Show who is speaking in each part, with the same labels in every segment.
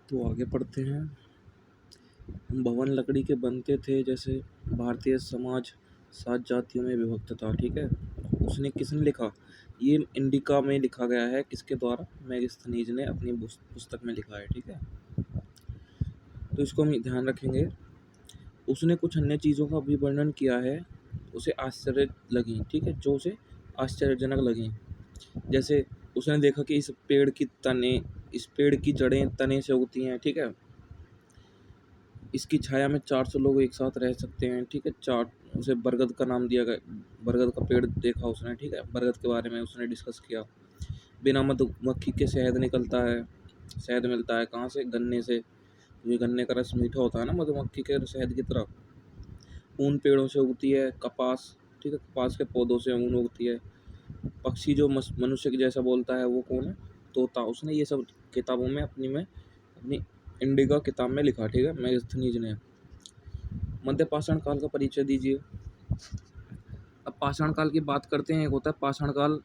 Speaker 1: तो आगे पढ़ते हैं। भवन लकड़ी के बनते थे, जैसे भारतीय समाज 7 जातियों में विभक्त था, ठीक है। उसने किसने लिखा? ये इंडिका में लिखा गया है, किसके द्वारा? मैगस्थनीज ने अपनी पुस्तक में लिखा है, ठीक है। तो इसको हम ध्यान रखेंगे। उसने कुछ अन्य चीज़ों का भी वर्णन किया है, उसे आश्चर्य लगी, ठीक है, जो उसे आश्चर्यजनक लगी। जैसे उसने देखा कि इस पेड़ की जड़ें तने से उगती हैं, ठीक है। इसकी छाया में 400 लोग एक साथ रह सकते हैं, ठीक है। उसे बरगद का नाम दिया गया, बरगद का पेड़ देखा उसने, ठीक है। बरगद के बारे में उसने डिस्कस किया। बिना मधुमक्खी के शहद निकलता है। शहद मिलता है कहाँ से? गन्ने से। ये गन्ने का रस मीठा होता है ना, मधुमक्खी के शहद की तरह। ऊन पेड़ों से उगती है, कपास, ठीक है, कपास के पौधों से ऊन उगती है। पक्षी जो मनुष्य के जैसा बोलता है वो कौन है? तोता। उसने ये सब किताबों में अपनी इंडिका किताब में लिखा, ठीक है, मैगस्थनीज ने। मध्य पाषाण काल का परिचय दीजिए। अब पाषाण काल की बात करते हैं। एक होता है पाषाण काल,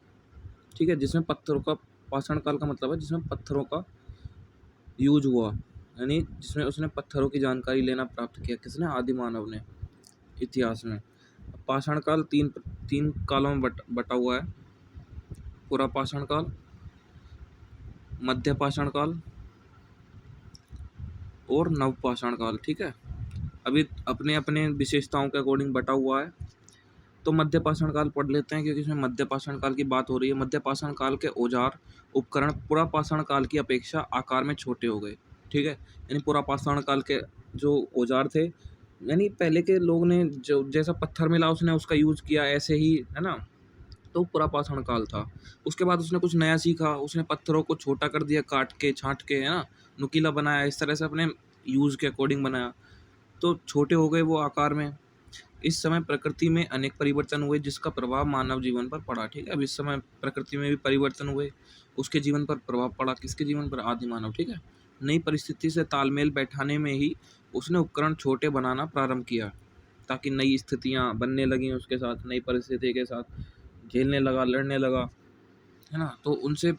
Speaker 1: ठीक है, जिसमें पत्थरों का, पाषाण काल का मतलब है जिसमें पत्थरों का यूज हुआ, यानी जिसमें उसने पत्थरों की जानकारी लेना प्राप्त किया। किसने? आदि मानव ने, इतिहास में। पाषाण काल तीन तीन कालों में बटा हुआ है। पूरा पाषाण काल, मध्य पाषाण काल और नव पाषाण काल, ठीक है। अभी अपने अपने विशेषताओं के अकॉर्डिंग बटा हुआ है। तो मध्य पाषाण काल पढ़ लेते हैं, क्योंकि इसमें मध्य पाषाण काल की बात हो रही है। मध्य पाषाण काल के औजार उपकरण पुरा पाषाण काल की अपेक्षा आकार में छोटे हो गए, ठीक है। यानी पुरा पाषाण काल के जो औजार थे, यानी पहले के लोग ने जो जैसा पत्थर मिला उसने उसका यूज किया, ऐसे ही, है ना। तो पुरा पाषाण काल था। उसके बाद उसने कुछ नया सीखा, उसने पत्थरों को छोटा कर दिया, काट के छांट के, है ना, नुकीला बनाया, इस तरह से अपने यूज के अकॉर्डिंग बनाया। तो छोटे हो गए वो आकार में। इस समय प्रकृति में अनेक परिवर्तन हुए, जिसका प्रभाव मानव जीवन पर पड़ा, ठीक है। अब इस समय प्रकृति में भी परिवर्तन हुए, उसके जीवन पर प्रभाव पड़ा। किसके जीवन पर? आदि मानव, ठीक है। नई परिस्थिति से तालमेल बैठाने में ही उसने उपकरण छोटे बनाना प्रारंभ किया, ताकि नई स्थितियाँ बनने लगी उसके साथ, नई परिस्थिति के साथ झेलने लगा, लड़ने लगा, है ना। तो उनसे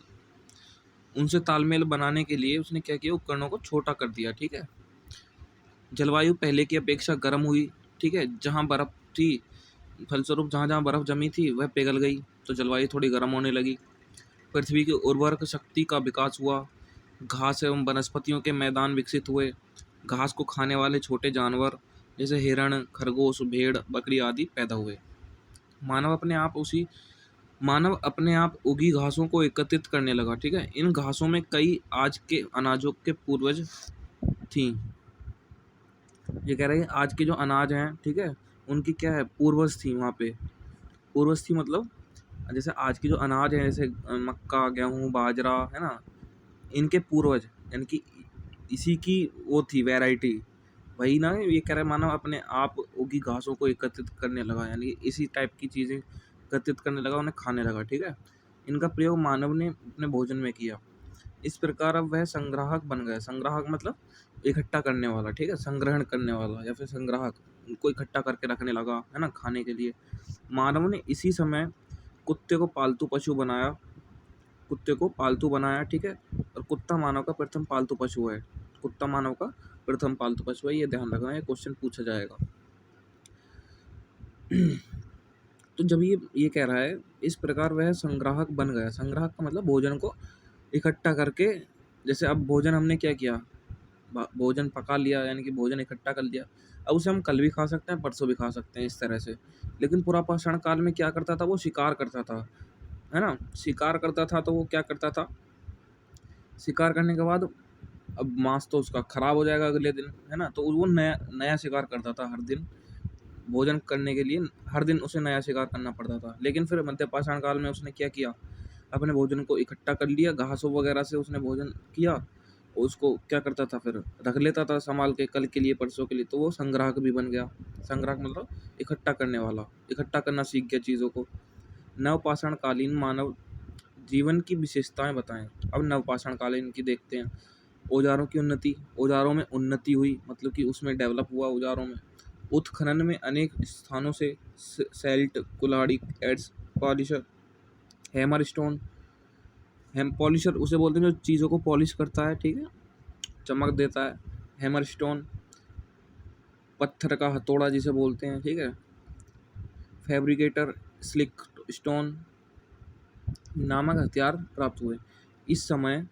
Speaker 1: उनसे तालमेल बनाने के लिए उसने क्या किया? उपकरणों को छोटा कर दिया, ठीक है। जलवायु पहले की अपेक्षा गर्म हुई, ठीक है। जहाँ बर्फ थी, फलस्वरूप जहाँ जहाँ बर्फ जमी थी वह पिघल गई, तो जलवायु थोड़ी गर्म होने लगी। पृथ्वी की उर्वरक शक्ति का विकास हुआ। घास एवं वनस्पतियों के मैदान विकसित हुए। घास को खाने वाले छोटे जानवर जैसे हिरण, खरगोश, भेड़, बकरी आदि पैदा हुए। मानव अपने आप उगी घासों को एकत्रित करने लगा, ठीक है। इन घासों में कई आज के अनाजों के पूर्वज थी। ये कह रहे हैं आज के जो अनाज हैं, ठीक है, उनकी क्या है? पूर्वज थी वहाँ पे। पूर्वज थी मतलब जैसे आज की जो अनाज है, जैसे मक्का, गेहूँ, बाजरा, है ना, इनके पूर्वज, यानी कि इसी की वो थी वैरायटी। वही ना, ये कह रहे मानव अपने आप उगी घासों को एकत्रित करने लगा, यानी इसी टाइप की चीज़ें एकत्रित करने लगा, उन्हें खाने लगा, ठीक है। इनका प्रयोग मानव ने अपने भोजन में किया। इस प्रकार अब वह संग्राहक बन गया। संग्राहक मतलब इकट्ठा करने वाला, ठीक है, संग्रहण करने वाला या फिर संग्राहक। उनको इकट्ठा करके रखने लगा, है ना, खाने के लिए। मानव ने इसी समय कुत्ते को पालतू पशु बनाया। कुत्ते को पालतू बनाया, ठीक है। और कुत्ता मानव का प्रथम पालतू पशु है। कुत्ता मानव का प्रथम पालतू पशु है, ये ध्यान रखना, ये क्वेश्चन पूछा जाएगा। तो जब ये कह रहा है इस प्रकार वह संग्राहक बन गया। संग्राहक का मतलब भोजन को इकट्ठा करके, जैसे अब भोजन हमने क्या किया? भोजन पका लिया, यानी कि भोजन इकट्ठा कर लिया। अब उसे हम कल भी खा सकते हैं, परसों भी खा सकते हैं, इस तरह से। लेकिन पुरापाषाण काल में क्या करता था? वो शिकार करता था, है ना। शिकार करता था तो वो क्या करता था? शिकार करने के बाद अब मांस तो उसका खराब हो जाएगा अगले दिन, है ना। तो वो नया नया शिकार करता था हर दिन। भोजन करने के लिए हर दिन उसे नया शिकार करना पड़ता था। लेकिन फिर मध्य पाषाण काल में उसने क्या किया? अपने भोजन को इकट्ठा कर लिया, घासों वगैरह से उसने भोजन किया, और उसको क्या करता था? फिर रख लेता था संभाल के, कल के लिए, परसों के लिए। तो वो संग्राहक भी बन गया। संग्राहक मतलब इकट्ठा करने वाला, इकट्ठा करना सीख गया चीज़ों को। नवपाषाण कालीन मानव जीवन की विशेषताएं बताएं। अब नवपाषाण कालीन की देखते हैं। औजारों की उन्नति। औजारों में उन्नति हुई, मतलब कि उसमें डेवलप हुआ औजारों में। उत्खनन में अनेक स्थानों से सेल्ट, कुल्हाड़ी, एड्स, पॉलिशर, हैमर स्टोन। हैम पॉलिशर उसे बोलते हैं जो चीज़ों को पॉलिश करता है, ठीक है। चमक देता है। हैमर स्टोन, पत्थर का हथौड़ा जिसे बोलते हैं, ठीक है। फैब्रिकेटर, स्लिक स्टोन नामक हथियार प्राप्त हुए। इस समय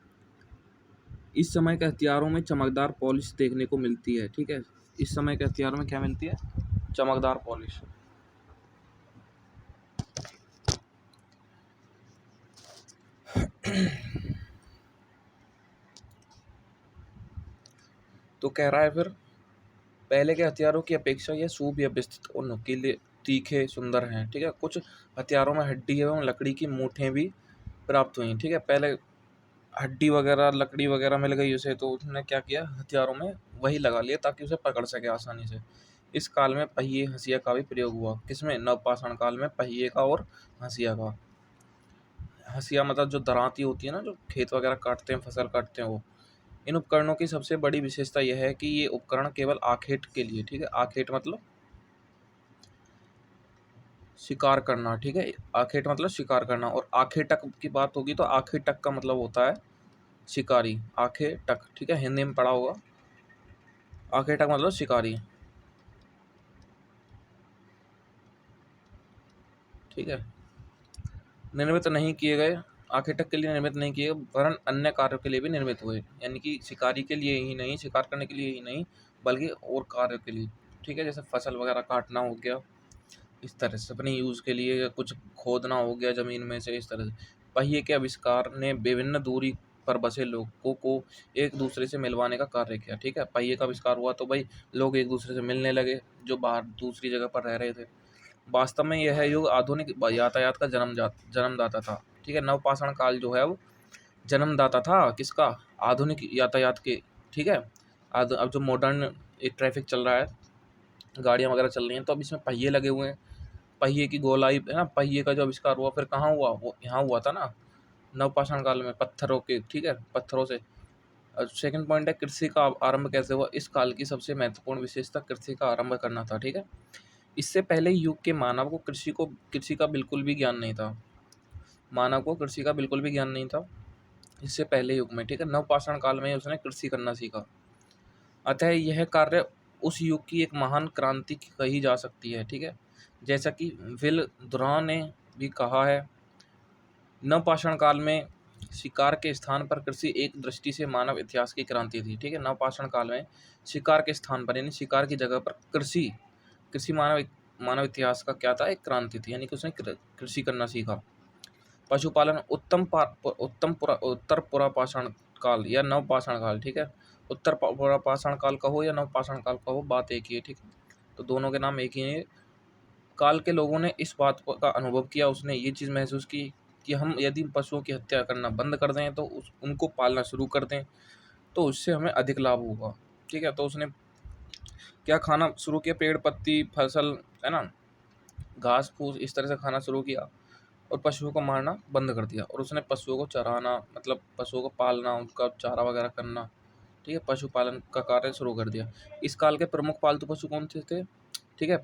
Speaker 1: इस समय के हथियारों में चमकदार पॉलिश देखने को मिलती है, ठीक है। इस समय के हथियारों में क्या मिलती है? चमकदार पॉलिश। तो कह रहा है फिर, पहले के हथियारों की अपेक्षा यह सुव्यवस्थित और नुकीले, तीखे, सुंदर हैं, ठीक है। कुछ हथियारों में हड्डी एवं लकड़ी की मूठें भी प्राप्त हुई, ठीक है। पहले हड्डी वगैरह, लकड़ी वगैरह मिल गई उसे, तो उसने क्या किया, हथियारों में वही लगा लिया ताकि उसे पकड़ सके आसानी से। इस काल में पहिए, हंसिया का भी प्रयोग हुआ। किसमें? नवपाषाण काल में पहिए का और हंसिया का। हंसिया मतलब जो दरांती होती है ना, जो खेत वगैरह काटते हैं, फसल काटते हैं, वो। इन उपकरणों की सबसे बड़ी विशेषता यह है कि ये उपकरण केवल आखेट के लिए, ठीक है। आखेट मतलब शिकार करना, ठीक है। आखेट मतलब शिकार करना। और आखेटक की बात होगी तो आखेटक का मतलब होता है शिकारी। आखेटक, ठीक है, हिंदी में पढ़ा होगा। आखेटक मतलब शिकारी, ठीक है। निर्मित नहीं किए गए, आखेटक के लिए निर्मित नहीं किए, वरन अन्य कार्यों के लिए भी निर्मित हुए। यानी कि शिकारी के लिए ही नहीं, शिकार करने के लिए ही नहीं, बल्कि और कार्यों के लिए, ठीक है। जैसे फसल वगैरह काटना हो गया, इस तरह से अपने यूज़ के लिए, या कुछ खोदना हो गया ज़मीन में से, इस तरह से। पहिए के आविष्कार ने विभिन्न दूरी पर बसे लोगों को एक दूसरे से मिलवाने का कार्य किया, ठीक है। पहिए का आविष्कार हुआ तो भाई लोग एक दूसरे से मिलने लगे, जो बाहर दूसरी जगह पर रह रहे थे। वास्तव में यह युग आधुनिक यातायात का जन्मदाता था, ठीक है। नवपाषाण काल जो है वो जन्मदाता था किसका? आधुनिक यातायात के, ठीक है। अब जो मॉडर्न एक ट्रैफिक चल रहा है, गाड़ियाँ वगैरह चल रही हैं, तो अब इसमें पहिए लगे हुए हैं। पहिए की गोलाई है ना, पहिए का जो आविष्कार हुआ फिर कहाँ हुआ? वो यहाँ हुआ था ना, नवपाषाण काल में, पत्थरों के, ठीक है, पत्थरों से। सेकंड पॉइंट है, कृषि का आरंभ कैसे हुआ? इस काल की सबसे महत्वपूर्ण विशेषता कृषि का आरंभ करना था, ठीक है। इससे पहले युग के मानव को कृषि का बिल्कुल भी ज्ञान नहीं था। मानव को कृषि का बिल्कुल भी ज्ञान नहीं था इससे पहले युग में, ठीक है। नवपाषाण काल में उसने कृषि करना सीखा। अतः यह कार्य उस युग की एक महान क्रांति कही जा सकती है, ठीक है। जैसा कि विल दुरा ने भी कहा है, नवपाषाण काल में शिकार के स्थान पर कृषि एक दृष्टि से मानव इतिहास की क्रांति थी, ठीक है। नवपाषाण काल में शिकार के स्थान पर, यानी शिकार की जगह पर कृषि कृषि मानव इतिहास का क्या था? एक क्रांति थी, यानी कि उसने कृषि करना सीखा। पशुपालन, उत्तर पुरापाषाण काल या नवपाषाण काल, ठीक है। पुरापाषाण काल का हो या नवपाषाण काल का हो, बात एक ही है, ठीक है। तो दोनों के नाम एक ही हैं। काल के लोगों ने इस बात का अनुभव किया, उसने ये चीज़ महसूस की कि हम यदि पशुओं की हत्या करना बंद कर दें, तो उनको पालना शुरू कर दें, तो उससे हमें अधिक लाभ होगा, ठीक है। तो उसने क्या खाना शुरू किया? पेड़ पत्ती, फसल, है ना, घास फूस, इस तरह से खाना शुरू किया, और पशुओं को मारना बंद कर दिया। और उसने पशुओं को चराना, मतलब पशुओं को पालना, उनका चारा वगैरह करना, ठीक है, पशुपालन का कार्य शुरू कर दिया। इस काल के प्रमुख पालतू पशु कौन से थे? ठीक है,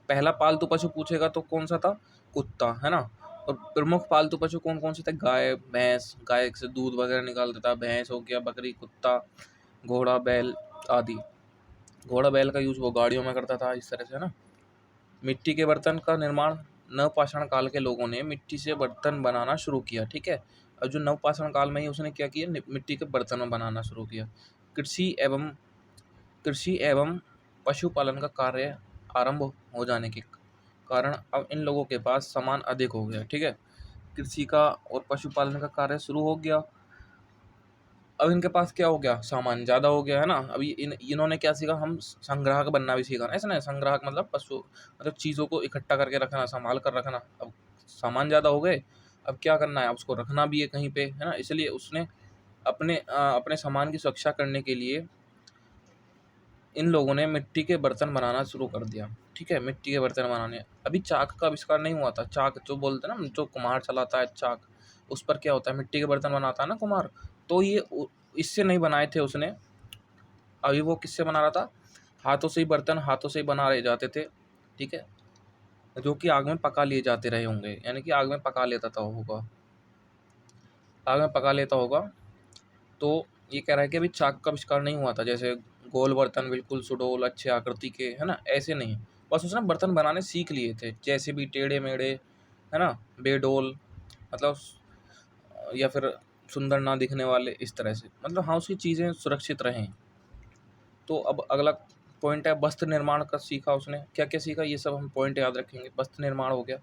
Speaker 1: पहला पालतू पशु पूछेगा तो कौन सा था? कुत्ता, है ना। और प्रमुख पालतू पशु कौन कौन से थे? गाय, भैंस, गाय से दूध वगैरह निकालता था, भैंस हो गया, बकरी, कुत्ता, घोड़ा, बैल आदि। घोड़ा बैल का यूज वो गाड़ियों में करता था, इस तरह से, है ना। मिट्टी के बर्तन का निर्माण, नवपाषाण काल के लोगों ने मिट्टी से बर्तन बनाना शुरू किया, ठीक है। और जो नवपाषाण काल में ही उसने क्या किया? मिट्टी के बर्तन बनाना शुरू किया। कृषि एवं कृषि एवं पशुपालन का कार्य आरंभ हो जाने के कारण अब इन लोगों के पास सामान अधिक हो गया, ठीक है। कृषि का और पशुपालन का कार्य शुरू हो गया, अब इनके पास क्या हो गया? सामान ज़्यादा हो गया, है ना। अभी इन्होंने क्या सीखा? हम संग्राहक बनना भी सीखा ना, ऐसा ना। संग्राहक मतलब पशु, मतलब चीज़ों को इकट्ठा करके रखना, संभाल कर रखना। अब सामान ज़्यादा हो गए, अब क्या करना है? अब उसको रखना भी है कहीं पे, है ना। इसलिए उसने अपने सामान की सुरक्षा करने के लिए इन लोगों ने मिट्टी के बर्तन बनाना शुरू कर दिया, ठीक है। मिट्टी के बर्तन बनाने, अभी चाक का आविष्कार नहीं हुआ था। चाक जो बोलते हैं ना, जो कुम्हार चलाता है चाक, उस पर क्या होता है? मिट्टी के बर्तन बनाता है ना कुम्हार। तो ये इससे नहीं बनाए थे उसने, अभी वो किससे बना रहा था? हाथों से ही बर्तन, हाथों से ही बना रहे जाते थे, ठीक है, जो कि आग में पका लिए जाते रहे होंगे, यानी कि आग में पका लेता था होगा, आग में पका लेता होगा। तो ये कह रहा है कि अभी चाक का आविष्कार नहीं हुआ था, जैसे गोल बर्तन बिल्कुल सुडौल अच्छे आकृति के, है ना, ऐसे नहीं। बस उसने बर्तन बनाने सीख लिए थे, जैसे भी टेढ़े मेढ़े, है ना, बेडोल, मतलब या फिर सुंदर ना दिखने वाले, इस तरह से, मतलब हाँ उसकी चीज़ें सुरक्षित रहें। तो अब अगला पॉइंट है वस्त्र निर्माण का सीखा उसने। क्या क्या सीखा ये सब हम पॉइंट याद रखेंगे। वस्त्र निर्माण हो गया,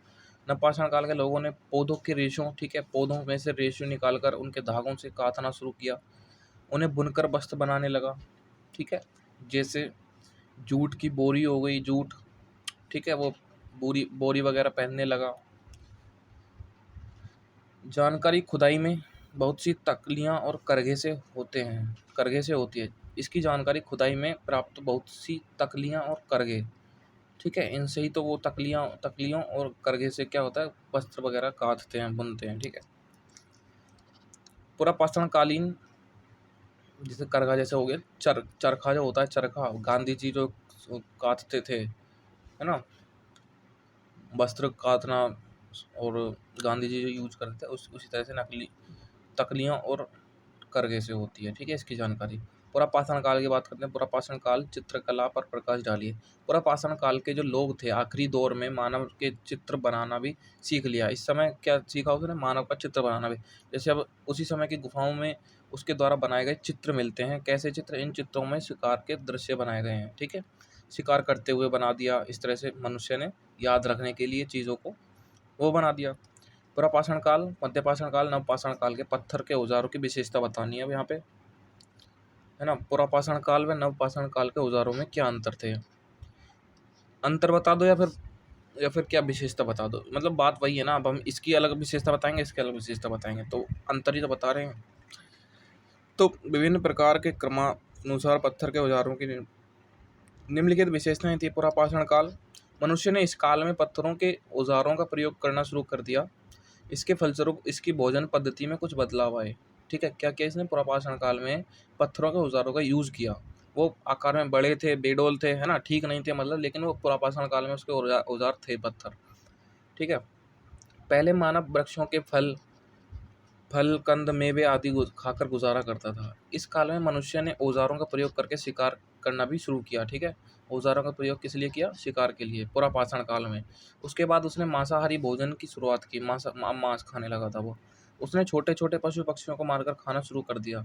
Speaker 1: नवपाषाण काल के लोगों ने पौधों के रेशों, ठीक है, पौधों में से रेशों निकाल कर उनके धागों से कातना शुरू किया, उन्हें बुनकर वस्त्र बनाने लगा, ठीक है। जैसे जूट की बोरी हो गई, जूट, ठीक है, वो बोरी बोरी वगैरह पहनने लगा। जानकारी खुदाई में बहुत सी तकलियाँ और करघे से होते हैं, करघे से होती है। इसकी जानकारी खुदाई में प्राप्त बहुत सी तकलियाँ और करघे, ठीक है, इनसे ही तो वो तकलियों और करघे से क्या होता है, वस्त्र वगैरह काटते हैं, बुनते हैं, ठीक है। पुरापाषाण कालीन, जैसे करघा जैसे हो गया, चरखा जो होता है, चरखा गांधी जी जो काटते थे, है ना, वस्त्र काटना, और गांधी जी जो यूज करते थे उसी तरह से नकली तकलियाँ और करघे से होती है, ठीक है, इसकी जानकारी। पुरापाषाण काल की बात करते हैं। पुरापाषाण काल चित्रकला पर प्रकाश डालिए। पुरापाषाण काल के जो लोग थे आखिरी दौर में मानव के चित्र बनाना भी सीख लिया। इस समय क्या सीखा उसने, मानव का चित्र बनाना भी। जैसे अब उसी समय की गुफाओं में उसके द्वारा बनाए गए चित्र मिलते हैं। कैसे चित्र, इन चित्रों में शिकार के दृश्य बनाए गए हैं, ठीक है, शिकार करते हुए बना दिया, इस तरह से मनुष्य ने याद रखने के लिए चीज़ों को वो बना दिया। पुरापाषाण काल, मध्यपाषाण काल, नवपाषाण काल के पत्थर के औजारों की विशेषता बतानी है अब यहाँ पे, है ना। पुरापाषाण काल व नवपाषाण काल के औजारों में क्या अंतर थे, अंतर बता दो, या फिर क्या विशेषता बता दो। मतलब बात वही है ना, अब हम इसकी अलग विशेषता बताएंगे, इसकी अलग विशेषता बताएंगे, तो अंतर ही तो बता रहे हैं। तो विभिन्न प्रकार के क्रमानुसार पत्थर के औजारों की निम्नलिखित विशेषताएं थी। पुरापाषाण काल, मनुष्य ने इस काल में पत्थरों के औजारों का प्रयोग करना शुरू कर दिया। इसके फलस्वरूप इसकी भोजन पद्धति में कुछ बदलाव आए, ठीक है। क्या क्या इसने पुरापाषाण काल में पत्थरों के औजारों का यूज़ किया। वो आकार में बड़े थे, बेडोल थे, है ना, ठीक नहीं थे मतलब, लेकिन वो पुरापाषाण काल में उसके औजार थे पत्थर, ठीक है। पहले मानव वृक्षों के फल फल कंद मेवे आदि खाकर गुजारा करता था। इस काल में मनुष्य ने औजारों का प्रयोग करके शिकार करना भी शुरू किया, ठीक है। औजारों का प्रयोग किस लिए किया, शिकार के लिए, पुरापाषाण काल में। उसके बाद उसने मांसाहारी भोजन की शुरुआत की, मांस खाने लगा था वो। उसने छोटे छोटे पशु पक्षियों को मारकर खाना शुरू कर दिया,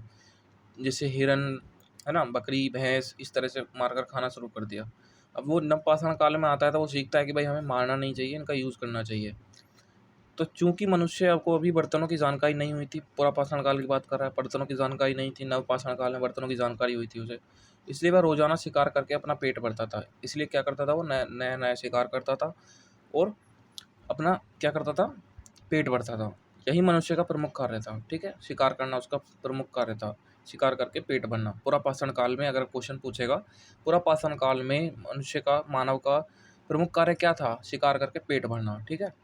Speaker 1: जैसे हिरन, है ना, बकरी भैंस, इस तरह से मारकर खाना शुरू कर दिया। अब वो नवपाषाण काल में आता है तो वो सीखता है कि भाई हमें मारना नहीं चाहिए, इनका यूज़ करना चाहिए। तो चूंकि मनुष्य को अभी बर्तनों की जानकारी नहीं हुई थी, पुरापाषाण काल की बात कर रहा है, बर्तनों की जानकारी नहीं थी, नवपाषाण काल में बर्तनों की जानकारी हुई थी उसे, इसलिए वह रोजाना शिकार करके अपना पेट भरता था। इसलिए क्या करता था वो, नया नया शिकार करता था और अपना क्या करता था, पेट भरता था। यही मनुष्य का प्रमुख कार्य था, ठीक है, शिकार करना उसका प्रमुख कार्य था, शिकार करके पेट भरना। पुरापाषाण काल में अगर क्वेश्चन पूछेगा, पुरापाषाण काल में मनुष्य का, मानव का प्रमुख कार्य क्या था, शिकार करके पेट भरना, ठीक है।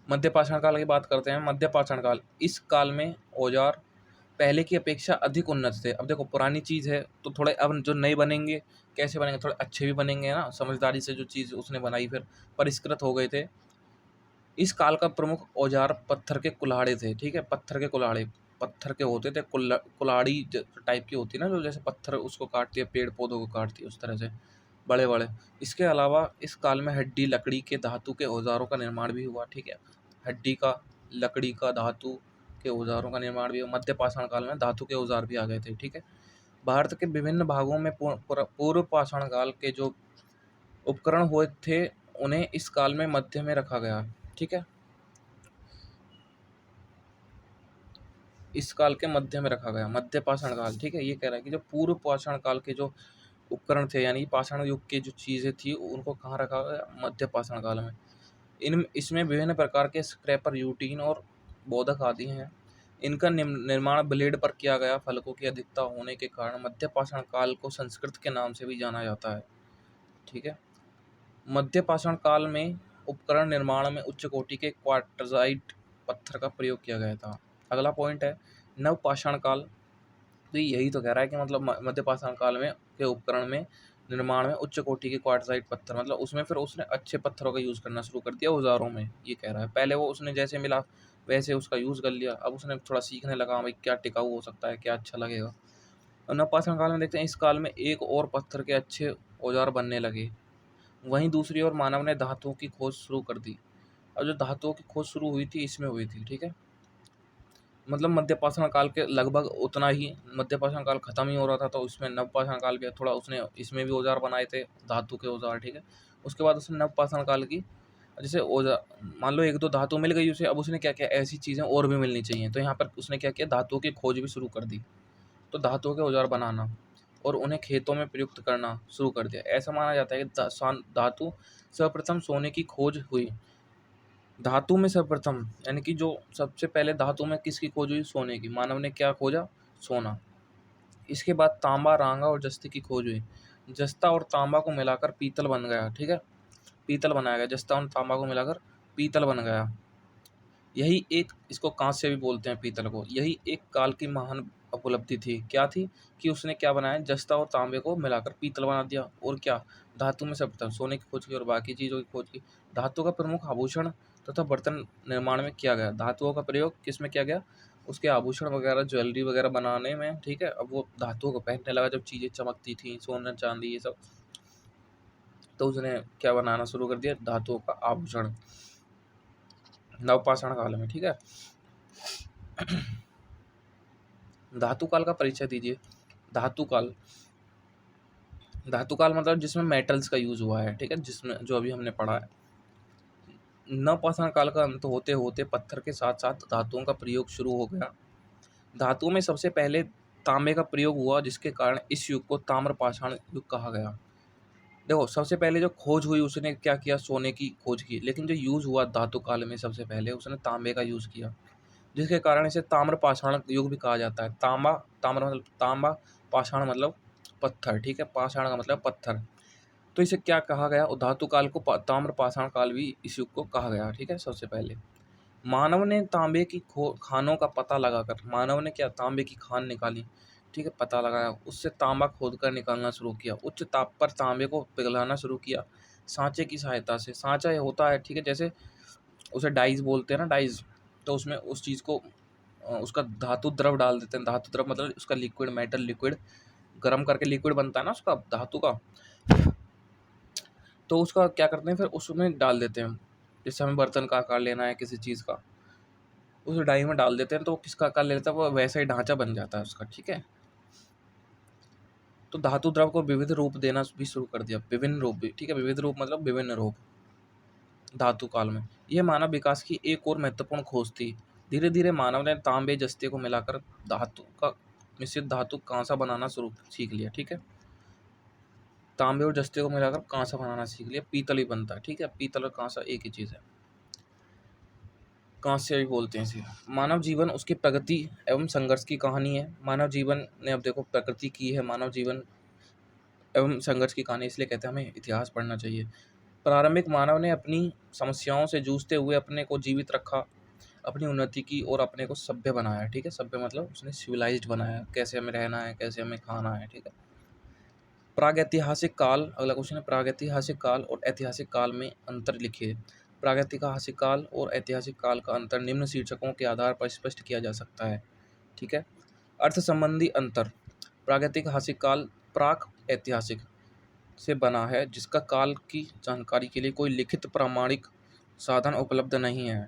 Speaker 1: मध्यपाषाण काल की बात करते हैं। मध्यपाषाण काल, इस काल में औजार पहले की अपेक्षा अधिक उन्नत थे। अब देखो पुरानी चीज़ है तो थोड़े अब जो नए बनेंगे, कैसे बनेंगे, थोड़े अच्छे भी बनेंगे ना, समझदारी से जो चीज़ उसने बनाई फिर परिष्कृत हो गए थे। इस काल का प्रमुख औजार पत्थर के कुल्हाड़े थे, ठीक है, पत्थर के कुल्हाड़े, पत्थर के होते थे, कुल्हाड़ी टाइप की होती है ना, जो जैसे पत्थर उसको काटती है, पेड़ पौधों को काटती है, उस तरह से बड़े बड़े। इसके अलावा इस काल में हड्डी लकड़ी के धातु के औजारों का निर्माण भी हुआ, ठीक है, हड्डी का, लकड़ी का, धातु के औजारों का निर्माण भी हुआ। मध्यपाषाण काल में धातु के औजार भी आ गए थे, ठीक है। भारत के विभिन्न भागों में पूर्व पाषाण काल के जो उपकरण हुए थे उन्हें इस काल में मध्य में रखा गया, ठीक है, इस काल के मध्य में रखा गया, मध्य पाषाण काल, ठीक है। ये कह रहा है कि जो पूर्व पाषाण काल के जो उपकरण थे, यानी पाषाण युग की जो चीज़ें थी उनको कहाँ रखा गया, मध्य पाषाण काल में। इसमें विभिन्न प्रकार के स्क्रैपर, यूटीन और बोधक आदि हैं। इनका निर्माण ब्लेड पर किया गया। फलकों की अधिकता होने के कारण मध्य पाषाण काल को संस्कृत के नाम से भी जाना जाता है, ठीक है। मध्य पाषाण काल में उपकरण निर्माण में उच्च कोटि के क्वार्टजाइट पत्थर का प्रयोग किया गया था। अगला पॉइंट है नवपाषाण काल। तो यही तो कह रहा है कि मतलब मध्य पाषाण काल में के उपकरण में निर्माण में उच्च कोटि के क्वार्टजाइट पत्थर, मतलब उसमें फिर उसने अच्छे पत्थरों का यूज़ करना शुरू कर दिया औज़ारों में, ये कह रहा है। पहले वो उसने जैसे मिला वैसे उसका यूज़ कर लिया, अब उसने थोड़ा सीखने लगा भाई क्या टिकाऊ हो सकता है, क्या अच्छा लगेगा। और नवपाषाण काल में देखते हैं इस काल में एक और पत्थर के अच्छे औजार बनने लगे। वहीं दूसरी ओर मानव ने धातुओं की खोज शुरू कर दी। अब जो धातुओं की खोज शुरू हुई थी इसमें हुई थी, ठीक है। मतलब मध्यपाषाण काल के लगभग उतना ही, मध्यपाषाण काल खत्म ही हो रहा था तो इसमें नवपाषाण काल के थोड़ा उसने इसमें भी औजार बनाए थे, धातु के औजार, ठीक है। उसके बाद उसने नवपाषाण काल की जैसे औजार, मान लो एक दो धातु मिल गई उसे, अब उसने क्या किया ऐसी चीज़ें और भी मिलनी चाहिए, तो यहाँ पर उसने क्या किया धातुओं की खोज भी शुरू कर दी। तो धातुओं के औजार बनाना और उन्हें खेतों में प्रयुक्त करना शुरू कर दिया। ऐसा माना जाता है कि धातु सर्वप्रथम सोने की खोज हुई। धातु में सर्वप्रथम यानी कि जो सबसे पहले धातु में किसकी खोज हुई, सोने की। मानव ने क्या खोजा, सोना। इसके बाद तांबा, रांगा और जस्ते की खोज हुई। जस्ता और तांबा को मिलाकर पीतल बन गया, ठीक है। पीतल बनाया गया, जस्ता और तांबा को मिलाकर पीतल बन गया। यही एक, इसको कांस्य भी बोलते हैं पीतल को, यही एक काल की महान उपलब्धि थी। क्या थी कि उसने क्या बनाया, जस्ता और तांबे को मिलाकर पीतल बना दिया। और क्या, धातु में सर्वप्रथम सोने की खोज की और बाकी चीज़ों की खोज की। धातु का प्रमुख आभूषण तथा बर्तन निर्माण में किया गया। धातुओं का प्रयोग किस में किया गया, उसके आभूषण वगैरह ज्वेलरी वगैरह बनाने में, ठीक है। अब वो धातुओं को पहनने लगा जब चीज़ें चमकती थी, सोना चांदी ये सब, तो उसने क्या बनाना शुरू कर दिया, धातुओं का आभूषण, नवपाषाण काल में, ठीक है। धातु काल का परिचय दीजिए। धातु काल, धातु काल मतलब जिसमें मेटल्स का यूज हुआ है, ठीक है, जिसमें जो अभी हमने पढ़ा है। नवपाषाण काल का अंत होते होते पत्थर के साथ साथ धातुओं का प्रयोग शुरू हो गया। धातुओं में सबसे पहले तांबे का प्रयोग हुआ, जिसके कारण इस युग को ताम्रपाषाण युग कहा गया। देखो सबसे पहले जो खोज हुई उसने क्या किया, सोने की खोज की, लेकिन जो यूज हुआ धातु काल में सबसे पहले उसने तांबे का यूज किया, जिसके कारण इसे ताम्रपाषाण युग भी कहा जाता है। ताम्र मतलब तांबा, पाषाण मतलब पत्थर, ठीक है, पाषाण का मतलब पत्थर। तो इसे क्या कहा गया, धातु काल को ताम्रपाषाण काल भी इस युग को कहा गया, ठीक है। सबसे पहले मानव ने तांबे की खानों का पता लगाकर, मानव ने क्या, तांबे की खान निकाली, ठीक है, पता लगाया, उससे तांबा खोदकर निकालना शुरू किया, उच्च ताप पर तांबे को पिघलाना शुरू किया सांचे की सहायता से। सांचा ये होता है, ठीक है, जैसे उसे डाइस बोलते हैं ना, डाइस। तो उसमें उस चीज़ को उसका धातु द्रव डाल देते हैं। धातु द्रव मतलब उसका लिक्विड, मेटल लिक्विड गर्म करके लिक्विड बनता है ना उसका, धातु का। तो उसका क्या करते हैं फिर उसमें डाल देते हैं, जैसे हमें बर्तन का आकार लेना है किसी चीज़ का, उस डाई में डाल देते हैं तो किसका आकार ले लेता है, वो वैसा ही ढांचा बन जाता है उसका, ठीक है। तो धातु द्रव को विविध रूप देना भी शुरू कर दिया, विभिन्न रूप भी, ठीक है। विविध रूप मतलब विभिन्न रूप धातु काल में। यह मानव विकास की एक और महत्वपूर्ण खोज थी। धीरे धीरे मानव ने तांबे जस्ते को मिलाकर धातु का मिश्रित धातु कांसा बनाना शुरू सीख लिया, ठीक है। तांबे और जस्ते को मिलाकर कांसा बनाना सीख लिया, पीतल ही बनता है, ठीक है। पीतल और कांसा एक ही चीज़ है, कांस्य भी बोलते हैं इसे। मानव जीवन उसकी प्रगति एवं संघर्ष की कहानी है। मानव जीवन ने अब देखो प्रगति की है, मानव जीवन एवं संघर्ष की कहानी, इसलिए कहते हैं हमें इतिहास पढ़ना चाहिए। प्रारंभिक मानव ने अपनी समस्याओं से जूझते हुए अपने को जीवित रखा, अपनी उन्नति की और अपने को सभ्य बनाया, ठीक है। सभ्य मतलब उसने सिविलाइज्ड बनाया, कैसे हमें रहना है, कैसे हमें खाना है, ठीक है। प्रागैतिहासिक काल, अगला क्वेश्चन है, प्रागैतिहासिक काल और ऐतिहासिक काल में अंतर लिखिए। प्रागैतिहासिक काल और ऐतिहासिक काल का अंतर निम्न शीर्षकों के आधार पर स्पष्ट किया जा सकता है, ठीक है। अर्थ संबंधी अंतर, प्रागैतिहासिक काल प्राक ऐतिहासिक से बना है, जिसका काल की जानकारी के लिए कोई लिखित प्रामाणिक साधन उपलब्ध नहीं है।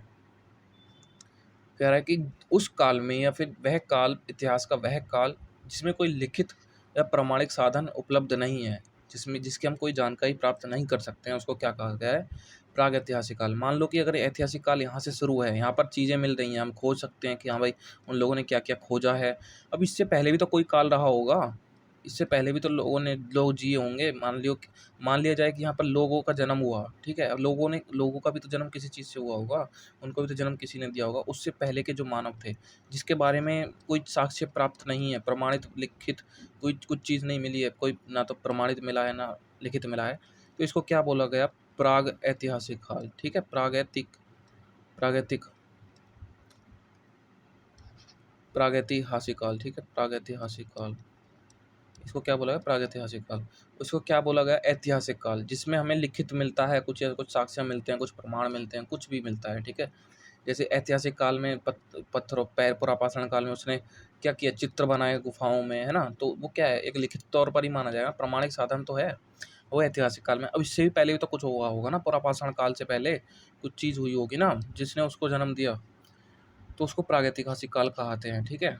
Speaker 1: कह रहा है कि उस काल में या फिर वह काल, इतिहास का वह काल जिसमें कोई लिखित या प्रामाणिक साधन उपलब्ध नहीं है, जिसमें जिसकी हम कोई जानकारी प्राप्त नहीं कर सकते हैं, उसको क्या कहा गया है, प्रागैतिहासिक काल। मान लो कि अगर ऐतिहासिक काल यहाँ से शुरू है, यहाँ पर चीज़ें मिल रही हैं, हम खोज सकते हैं कि हाँ भाई उन लोगों ने क्या क्या खोजा है। अब इससे पहले भी तो कोई काल रहा होगा, इससे पहले भी तो लोग जिए होंगे। मान लिया जाए कि यहाँ पर लोगों का जन्म हुआ, ठीक है। अब लोगों का भी तो जन्म किसी चीज़ से हुआ होगा, उनको भी तो जन्म किसी ने दिया होगा। उससे पहले के जो मानव थे, जिसके बारे में कोई साक्ष्य प्राप्त नहीं है, प्रमाणित लिखित कोई कुछ चीज़ नहीं मिली है, कोई ना तो प्रमाणित मिला है ना लिखित मिला है, तो इसको क्या बोला गया, प्राग ऐतिहासिक काल, ठीक है। प्रागैतिक प्रागैतिहासिक काल, ठीक है, प्रागैतिहासिक काल, इसको क्या बोला गया? प्रागैतिहासिक काल। उसको क्या बोला गया? ऐतिहासिक काल, जिसमें हमें लिखित मिलता है, कुछ साक्ष्य मिलते हैं, कुछ प्रमाण मिलते हैं, कुछ भी मिलता है, ठीक है? जैसे ऐतिहासिक काल में पत्थरों पैर पुरापाषाण काल में उसने क्या किया? चित्र बनाए गुफाओं में, है ना? तो वो क्या है? एक लिखित तौर पर ही माना जाएगा, प्रामाणिक साधन तो है वो ऐतिहासिक काल में। अब इससे भी पहले भी तो कुछ हुआ होगा ना, पुरापाषाण काल से पहले कुछ चीज़ हुई होगी ना, जिसने उसको जन्म दिया, तो उसको प्रागैतिहासिक काल कहते हैं, ठीक है?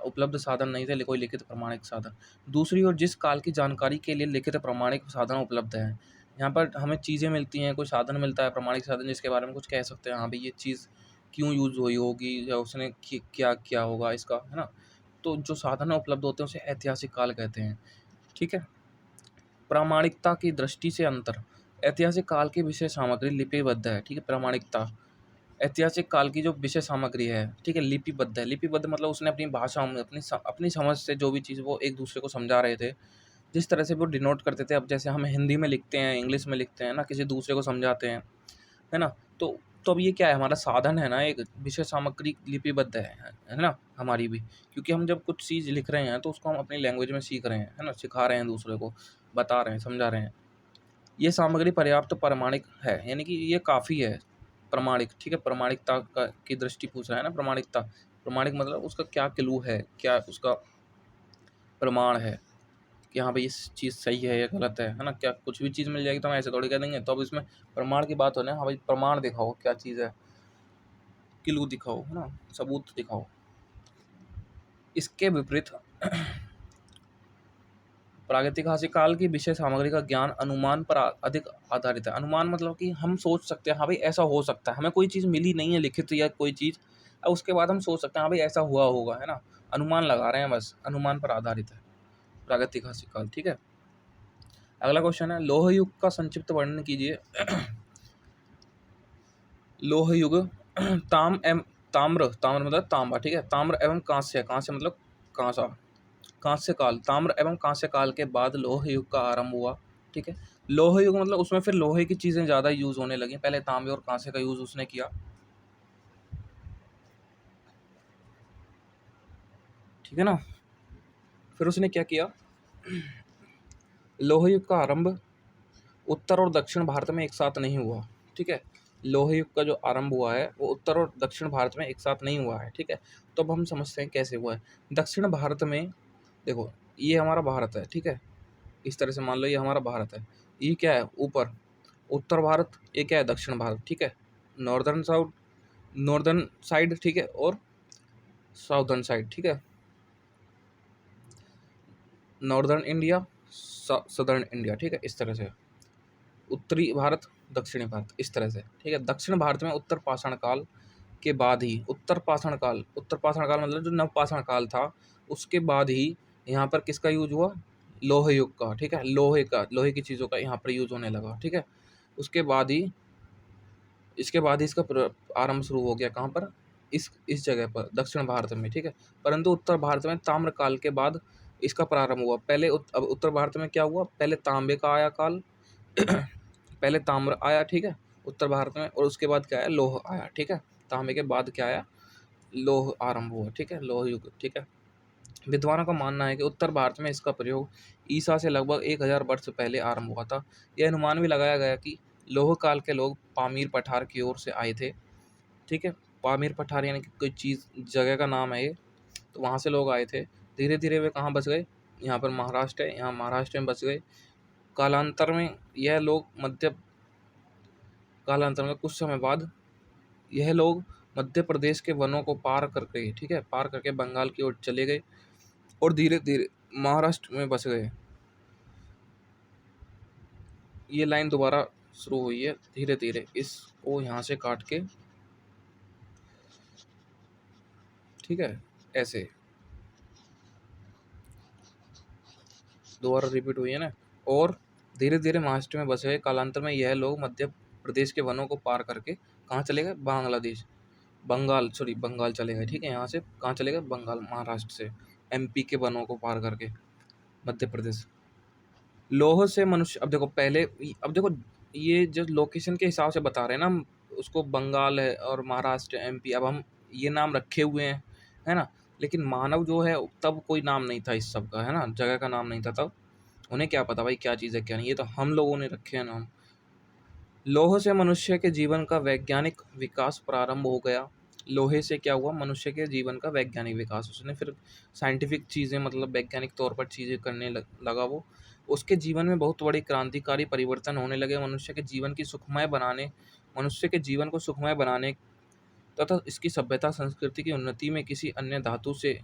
Speaker 1: उपलब्ध साधन नहीं थे, कोई लिखित प्रमाणिक साधन। दूसरी ओर जिस काल की जानकारी के लिए लिखित प्रमाणिक साधन उपलब्ध हैं, यहाँ पर हमें चीज़ें मिलती हैं, कोई साधन मिलता है, प्रमाणिक साधन जिसके बारे में कुछ कह सकते हैं, हाँ भाई ये चीज़ क्यों यूज़ हुई होगी या उसने क्या किया होगा इसका, है ना? तो जो साधन उपलब्ध होते हैं उसे ऐतिहासिक काल कहते हैं, ठीक है? प्रामाणिकता की दृष्टि से अंतर। ऐतिहासिक काल की विषय सामग्री लिपिबद्ध है, ठीक है? प्रामाणिकता ऐतिहासिक काल की जो विषय सामग्री है, ठीक है, लिपिबद्ध है। लिपिबद्ध मतलब उसने अपनी भाषा में अपनी समझ से जो भी चीज़ वो एक दूसरे को समझा रहे थे, जिस तरह से वो डिनोट करते थे। अब जैसे हम हिंदी में लिखते हैं, इंग्लिश में लिखते हैं ना, किसी दूसरे को समझाते हैं, है ना? तो अब ये क्या है? हमारा साधन है ना, एक विषय सामग्री लिपिबद्ध है ना? हमारी भी, क्योंकि हम जब कुछ चीज़ लिख रहे हैं तो उसको हम अपनी लैंग्वेज में सीख रहे हैं, है ना? सिखा रहे हैं दूसरे को, बता रहे हैं, समझा रहे हैं। ये सामग्री पर्याप्त प्रामाणिक है, यानी कि ये काफ़ी है प्रमाणिक, ठीक है? प्रामाणिकता का की दृष्टि पूछ रहा है ना, प्रामाणिकता। प्रामाणिक मतलब उसका क्या क्लू है, क्या उसका प्रमाण है कि हाँ भाई ये चीज़ सही है या गलत है ना? क्या कुछ भी चीज़ मिल जाएगी तो हम ऐसे थोड़ी कह देंगे। तो अब इसमें प्रमाण की बात हो ना, हाँ भाई प्रमाण दिखाओ क्या चीज़ है, क्लू दिखाओ, है ना? सबूत दिखाओ। इसके विपरीत प्रागैतिहासिक काल की विषय सामग्री का ज्ञान अनुमान पर अधिक आधारित है। अनुमान मतलब कि हम सोच सकते हैं, हाँ भाई ऐसा हो सकता है। हमें कोई चीज़ मिली नहीं है लिखित या कोई चीज़, अब उसके बाद हम सोच सकते हैं, हाँ भाई ऐसा हुआ होगा, है ना? अनुमान लगा रहे हैं बस, अनुमान पर आधारित है प्रागैतिहासिक काल, ठीक है? अगला क्वेश्चन है, लौह युग का संक्षिप्त वर्णन कीजिए। लौह युग ताम्र ताम्र मतलब तांबा, ठीक है? ताम्र एवं कांस्य, कांस्य मतलब कांसा, कांस्य काल, ताम्र एवं कांस्य काल के बाद लौह युग का आरंभ हुआ, ठीक है? लौह युग मतलब उसमें फिर लोहे की चीज़ें ज़्यादा यूज़ होने लगी। पहले तांबे और कांसे का यूज़ उसने किया, ठीक है ना? फिर उसने क्या किया? लौह युग का आरंभ उत्तर और दक्षिण भारत में एक साथ नहीं हुआ, ठीक है? लौह युग का जो आरंभ हुआ है वो उत्तर और दक्षिण भारत में एक साथ नहीं हुआ है, ठीक है? तो अब हम समझते हैं कैसे हुआ है। दक्षिण भारत में देखो, ये हमारा भारत है, ठीक है? इस तरह से मान लो ये हमारा भारत है। ये क्या है? ऊपर उत्तर भारत, ये क्या है? दक्षिण भारत, ठीक है? नॉर्दर्न साइड, ठीक है? और साउदर्न साइड, ठीक है? नॉर्दर्न इंडिया, सदर्न इंडिया, ठीक है? इस तरह से उत्तरी भारत, दक्षिणी भारत, इस तरह से, ठीक है? दक्षिण भारत में उत्तर पाषाण काल के बाद ही उत्तर पाषाण काल मतलब जो नवपाषाण काल था, उसके बाद ही यहाँ पर किसका यूज हुआ? लोह युग का, ठीक है? लोहे की चीज़ों का यहाँ पर यूज होने लगा, ठीक है? उसके बाद ही इसके बाद ही इसका आरंभ शुरू हो गया, कहाँ पर? इस जगह पर, दक्षिण भारत में, ठीक है? परंतु उत्तर भारत में ताम्र काल के बाद इसका प्रारंभ हुआ। पहले अब उत्तर भारत में क्या हुआ? पहले तांबे का आया काल, पहले ताम्र आया, ठीक है? उत्तर भारत में, और उसके बाद क्या आया? लोह आया, ठीक है? तांबे के बाद क्या आया? लोह आरंभ हुआ, ठीक है? लोह युग, ठीक है? विद्वानों का मानना है कि उत्तर भारत में इसका प्रयोग ईसा से लगभग 1000 वर्ष पहले आरंभ हुआ था। यह अनुमान भी लगाया गया कि लोह काल के लोग पामीर पठार की ओर से आए थे, ठीक है? पामीर पठार यानी कि कोई चीज़, जगह का नाम है ये, तो वहाँ से लोग आए थे। धीरे धीरे वे कहाँ बस गए? यहाँ पर महाराष्ट्र है, यहाँ महाराष्ट्र में बस गए। कालांतर में यह लोग कालांतर में कुछ समय बाद यह लोग मध्य प्रदेश के वनों को पार करके, ठीक है, पार करके बंगाल की ओर चले गए और धीरे धीरे महाराष्ट्र में बस गए। ये लाइन दोबारा शुरू हुई है, धीरे धीरे इसको यहाँ से काट के, ठीक है, ऐसे दोबारा रिपीट हुई है ना। और धीरे धीरे महाराष्ट्र में बस गए। कालांतर में यह लोग मध्य प्रदेश के वनों को पार करके कहाँ चले गए? बंगाल चले गए, ठीक है? यहाँ से कहाँ चले गए? बंगाल, महाराष्ट्र से एमपी के वनों को पार करके मध्य प्रदेश। लौह से मनुष्य, अब देखो ये जो लोकेशन के हिसाब से बता रहे हैं ना हम, उसको बंगाल है और महाराष्ट्र, एमपी, अब हम ये नाम रखे हुए हैं, है ना? लेकिन मानव जो है तब कोई नाम नहीं था इस सब का, है ना, जगह का नाम नहीं था तब। उन्हें क्या पता भाई क्या चीज़ है क्या नहीं, ये तो हम लोगों ने रखे हैं नाम। लोहे से मनुष्य के जीवन का वैज्ञानिक विकास प्रारंभ हो गया। लोहे से क्या हुआ, मनुष्य के जीवन का वैज्ञानिक विकास, उसने फिर साइंटिफिक चीज़ें मतलब वैज्ञानिक तौर पर चीज़ें करने लगा वो। उसके जीवन में बहुत बड़ी क्रांतिकारी परिवर्तन होने लगे, मनुष्य के जीवन को सुखमय बनाने तथा इसकी सभ्यता संस्कृति की उन्नति में किसी अन्य धातु से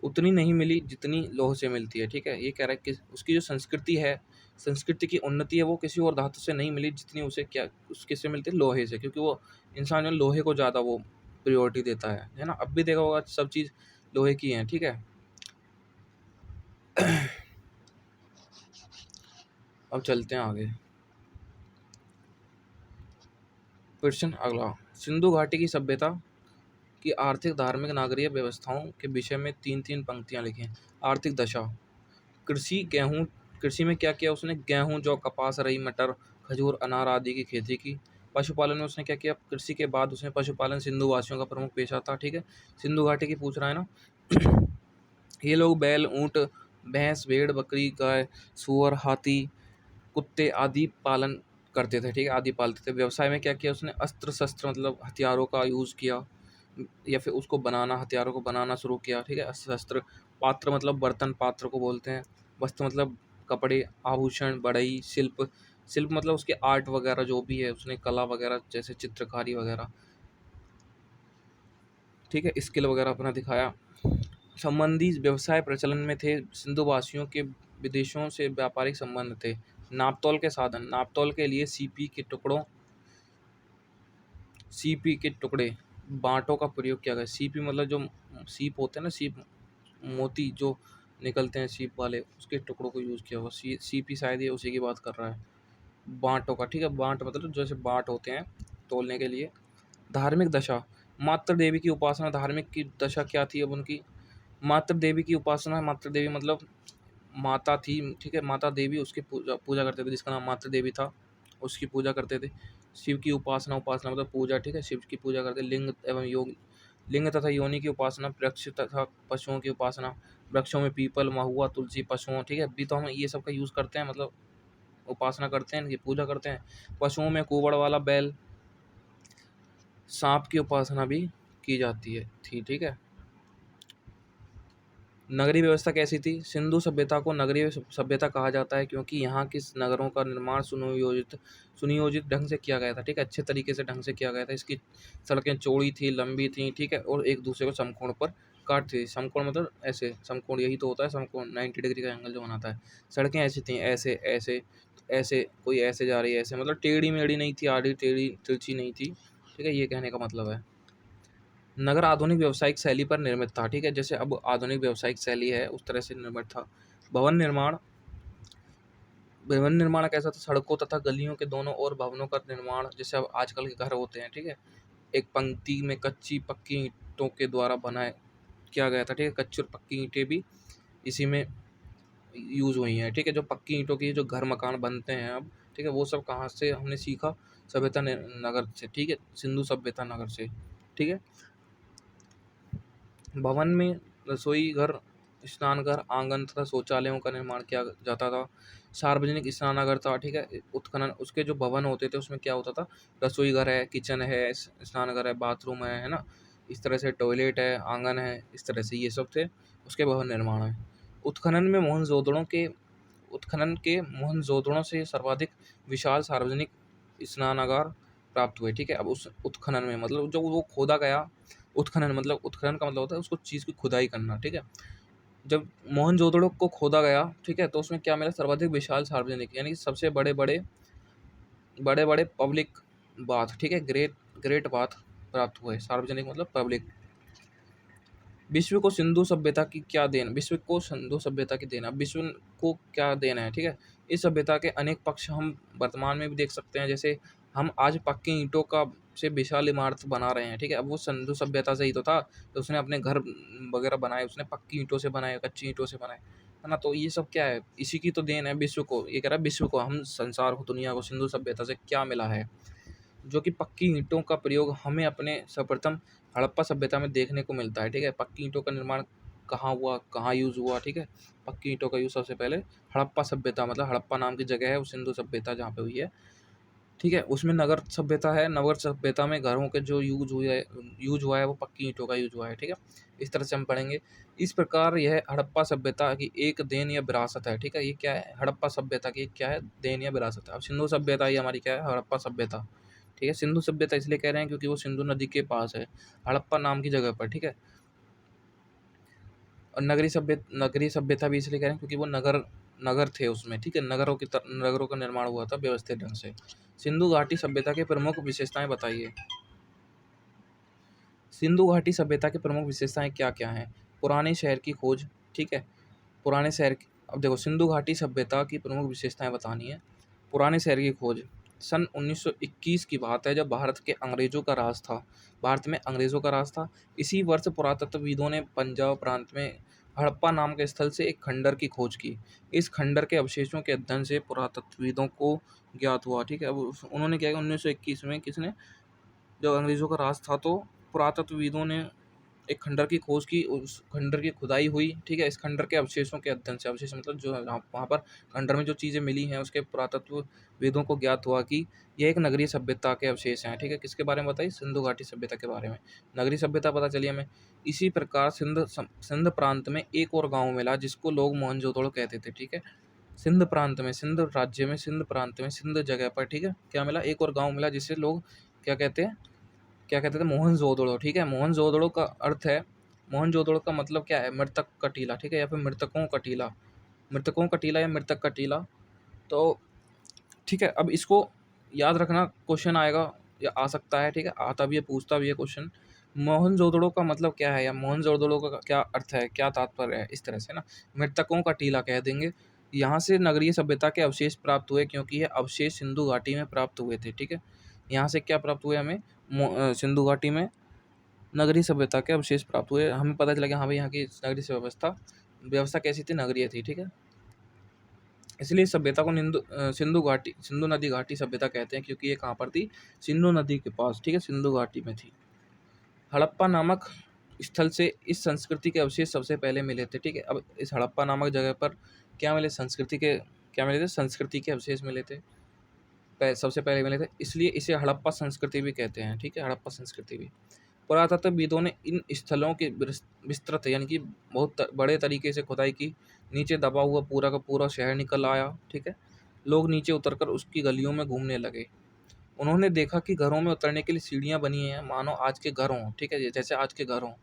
Speaker 1: उतनी नहीं मिली जितनी लौह से मिलती है, ठीक है? ये कह रहा है कि उसकी जो संस्कृति है, संस्कृति की उन्नति है, वो किसी और धातु से नहीं मिली जितनी उसे क्या उस किससे मिलती है, लोहे से, क्योंकि वो इंसान जो है लोहे को ज़्यादा वो प्रायोरिटी देता है ना? अब भी देखा होगा सब चीज़ लोहे की है, ठीक है? अब चलते हैं आगे। क्वेश्चन अगला, सिंधु घाटी की सभ्यता की आर्थिक, धार्मिक, नागरिक व्यवस्थाओं के विषय में 3-3 पंक्तियाँ लिखें। आर्थिक दशा, कृषि, गेहूँ, कृषि में क्या किया उसने, गेहूँ, जौ, कपास, रई, मटर, खजूर, अनार आदि की खेती की। पशुपालन में उसने क्या किया, कृषि के बाद उसने पशुपालन सिंधु वासियों का प्रमुख पेशा था, ठीक है? सिंधु घाटी की पूछ रहा है ना। ये लोग बैल, ऊँट, भैंस, भेड़, बकरी, गाय, सूअर, हाथी, कुत्ते आदि पालन करते थे, ठीक है? आदि पालते थे। व्यवसाय में क्या किया उसने, अस्त्र शस्त्र मतलब हथियारों का यूज़ किया, या फिर उसको बनाना, हथियारों को बनाना शुरू किया, ठीक है? अस्त्र शस्त्र, पात्र मतलब बर्तन, पात्र को बोलते हैं। वस्त्र मतलब कपड़े, आभूषण, बढ़ई, शिल्प, शिल्प मतलब उसके आर्ट वगैरह जो भी है, उसने कला वगैरह जैसे चित्रकारी वगैरह, ठीक है? स्किल वगैरह अपना दिखाया। संबंधी व्यवसाय प्रचलन में थे, सिंधु वासियों के विदेशों से व्यापारिक संबंध थे। नापतोल के साधन, नापतोल के लिए सीपी के टुकड़े, बाँटों का प्रयोग किया गया। सीपी मतलब जो सीप होते हैं ना, सीप, मोती जो निकलते हैं सीप वाले, उसके टुकड़ों को यूज़ किया हुआ। सीपी शायद ये उसी की बात कर रहा है। बाँटों का, ठीक है? बाँट मतलब जैसे बाँट होते हैं तौलने के लिए। धार्मिक दशा, मातृ देवी की उपासना, धार्मिक की दशा क्या थी अब उनकी, मातृ देवी की उपासना, मातृ देवी मतलब माता थी, ठीक है? माता देवी, उसकी पूजा पूजा करते थे, जिसका नाम मातृ देवी था, उसकी पूजा करते थे। शिव की उपासना, उपासना मतलब पूजा, ठीक है? शिव की पूजा करते। लिंग एवं योग, लिंग तथा योनि की उपासना, वृक्ष तथा पशुओं की उपासना, वृक्षों में पीपल, महुआ, तुलसी, पशुओं, ठीक है? अभी तो हम ये सब का यूज़ करते हैं, मतलब उपासना करते हैं, इनकी पूजा करते हैं। पशुओं में कुबड़ वाला बैल, सांप की उपासना भी की जाती है थी, ठीक है? नगरीय व्यवस्था कैसी थी, सिंधु सभ्यता को नगरीय सभ्यता कहा जाता है क्योंकि यहाँ के नगरों का निर्माण सुनियोजित ढंग से किया गया था, ठीक है? अच्छे तरीके से ढंग से किया गया था। इसकी सड़कें चौड़ी थी, लंबी थी, ठीक है? और एक दूसरे को समकोण पर काटती थी। समकोण मतलब ऐसे, समकोण यही तो होता है समकोण, 90 डिग्री का एंगल जो बनाता है। सड़कें ऐसी थी, ऐसे ऐसे ऐसे, कोई ऐसे जा रही है, ऐसे, मतलब टेढ़ी मेढ़ी नहीं थी, आड़ी टेढ़ी तिरछी नहीं थी, ठीक है? ये कहने का मतलब है। नगर आधुनिक व्यावसायिक शैली पर निर्मित था, ठीक है? जैसे अब आधुनिक व्यावसायिक शैली है उस तरह से निर्मित था। भवन निर्माण, भवन निर्माण कैसा था, सड़कों तथा गलियों के दोनों ओर भवनों का निर्माण, जैसे अब आजकल के घर होते हैं, ठीक है? एक पंक्ति में कच्ची पक्की ईंटों के द्वारा बनाए किया गया था, ठीक है? कच्ची और पक्की ईंटें भी इसी में यूज़ हुई हैं, ठीक है? जो पक्की ईंटों की जो घर मकान बनते हैं अब, ठीक है? वो सब कहाँ से हमने सीखा, नगर से, ठीक है? सिंधु सभ्यता नगर से, ठीक है? भवन में रसोई घर, स्नानघर, आंगन तथा शौचालयों का निर्माण किया जाता था। सार्वजनिक स्नानागार था, ठीक है? उत्खनन, उसके जो भवन होते थे उसमें क्या होता था, रसोई घर है, किचन है, स्नानघर है, बाथरूम है ना? इस तरह से टॉयलेट है, आंगन है, इस तरह से ये सब थे, उसके भवन निर्माण है। उत्खनन में उत्खनन के मोहनजोदड़ो से सर्वाधिक विशाल सार्वजनिक स्नानागार प्राप्त हुए, ठीक है? अब उस उत्खनन में मतलब जो वो खोदा गया, उत्खनन का मतलब होता है उसको चीज़ की खुदाई करना, ठीक है? जब मोहनजोदड़ो को खोदा गया, ठीक है? तो उसमें क्या मिला, सर्वाधिक विशाल सार्वजनिक, यानी कि सबसे बड़े-बड़े पब्लिक बाथ, ठीक है? ग्रेट ग्रेट बाथ प्राप्त हुए। सार्वजनिक मतलब पब्लिक। विश्व को सिंधु सभ्यता की देन है। अब विश्व को क्या देन है, ठीक है? इस सभ्यता के अनेक पक्ष हम वर्तमान में भी देख सकते हैं, जैसे हम आज पक्की ईंटों का से विशाल इमारत बना रहे हैं, ठीक है? अब वो सिंधु सभ्यता से ही तो था, तो उसने अपने घर वगैरह बनाए, उसने पक्की ईंटों से बनाए, कच्ची ईंटों से बनाए, है ना? तो ये सब क्या है, इसी की तो देन है विश्व को। ये कह रहा है विश्व को, हम संसार को, दुनिया को सिंधु सभ्यता से क्या मिला है। जो कि पक्की ईंटों का प्रयोग हमें अपने सर्वप्रथम हड़प्पा सभ्यता में देखने को मिलता है। ठीक है, पक्की ईंटों का निर्माण कहाँ हुआ, कहाँ यूज़ हुआ। ठीक है, पक्की ईंटों का यूज़ सबसे पहले हड़प्पा सभ्यता, मतलब हड़प्पा नाम की जगह है, वो सिंधु सभ्यता जहाँ पे हुई है। ठीक है, उसमें नगर सभ्यता है, नगर सभ्यता में घरों के जो यूज हुआ है वो पक्की ईंटों का यूज हुआ है। ठीक है, इस तरह से हम पढ़ेंगे। इस प्रकार यह हड़प्पा सभ्यता की एक देन या विरासत है। ठीक है, ये क्या है, हड़प्पा सभ्यता की क्या है, देन या विरासत है। अब सिंधु सभ्यता ये हमारी क्या है, हड़प्पा सभ्यता। ठीक है, सिंधु सभ्यता इसलिए कह रहे हैं क्योंकि वो सिंधु नदी के पास है, हड़प्पा नाम की जगह पर। ठीक है, और नगरी सभ्यता भी इसलिए कह रहे हैं क्योंकि वो नगर नगर थे उसमें। ठीक है, नगरों का निर्माण हुआ था व्यवस्थित ढंग से। सिंधु घाटी सभ्यता के प्रमुख विशेषताएं बताइए। सिंधु घाटी सभ्यता की प्रमुख विशेषताएं क्या क्या हैं। पुराने शहर की खोज। ठीक है, पुराने शहर की, अब देखो सिंधु घाटी सभ्यता की प्रमुख विशेषताएं बतानी है। पुराने शहर की खोज सन 1921 की बात है, जब भारत के अंग्रेजों का राज था। भारत में अंग्रेजों का राज था। इसी वर्ष पुरातत्वविदों ने पंजाब प्रांत में हड़प्पा नाम के स्थल से एक खंडर की खोज की। इस खंडर के अवशेषों के अध्ययन से पुरातत्वविदों को ज्ञात हुआ। ठीक है, अब उन्होंने क्या किया, 1921 में किसने, जब अंग्रेज़ों का राज था, तो पुरातत्वविदों ने एक खंडर की खोज की, उस खंडर की खुदाई हुई। ठीक है, इस खंडर के अवशेषों के अध्ययन से, अवशेष मतलब जो है वहाँ पर खंडर में जो चीज़ें मिली हैं, उसके पुरातत्वविदों को ज्ञात हुआ कि यह एक नगरीय सभ्यता के अवशेष हैं। ठीक है, किसके बारे में बताइए, सिंधु घाटी सभ्यता के बारे में। नगरीय सभ्यता पता चली हमें। इसी प्रकार सिंध प्रांत में एक और गाँव मिला जिसको लोग मोहनजोदड़ो कहते थे। ठीक है, सिंध प्रांत में, सिंध राज्य में, सिंध प्रांत में, सिंध जगह पर, ठीक है, क्या मिला, एक और गाँव मिला जिसे लोग क्या कहते हैं, क्या कहते थे, मोहनजोदड़ो। ठीक है, मोहनजोदड़ो का अर्थ है, मोहनजोदड़ो का मतलब क्या है, मृतक का टीला। ठीक है, या फिर मृतकों का टीला, मृतकों का टीला या मृतक का टीला। तो ठीक है, अब इसको याद रखना, क्वेश्चन आएगा या आ सकता है। ठीक है, आता भी है, पूछता भी है क्वेश्चन। मोहनजोदड़ो का मतलब क्या है, या मोहनजोदड़ो का क्या अर्थ है, क्या तात्पर्य है, इस तरह से ना, मृतकों का टीला कह देंगे। यहाँ से नगरीय सभ्यता के अवशेष प्राप्त हुए, क्योंकि ये अवशेष सिंधु घाटी में प्राप्त हुए थे। ठीक है, यहाँ से क्या प्राप्त हुए हमें, सिंधु घाटी में नगरीय सभ्यता के अवशेष प्राप्त हुए। हमें पता चला कि हाँ भाई, यहाँ की नगरीय व्यवस्था व्यवस्था कैसी थी, नगरीय थी। ठीक है, इसलिए इस सभ्यता को सिंधु नदी घाटी सभ्यता कहते हैं, क्योंकि ये कहाँ पर थी, सिंधु नदी के पास। ठीक है, सिंधु घाटी में थी। हड़प्पा नामक स्थल से इस संस्कृति के अवशेष सबसे पहले मिले थे। ठीक है, अब इस हड़प्पा नामक जगह पर क्या मिले, क्या मिले थे, संस्कृति के अवशेष मिले थे, सबसे पहले मिले थे, इसलिए इसे हड़प्पा संस्कृति भी कहते हैं। ठीक है, हड़प्पा संस्कृति भी। पुरातत्वविदों ने इन स्थलों की विस्तृत, यानी कि बहुत बड़े तरीके से खुदाई की। नीचे दबा हुआ पूरा का पूरा शहर निकल आया। ठीक है, लोग नीचे उतरकर उसकी गलियों में घूमने लगे। उन्होंने देखा कि घरों में उतरने के लिए सीढ़ियाँ बनी हैं, मानो आज के घर हों। ठीक है, जैसे आज के घर हों।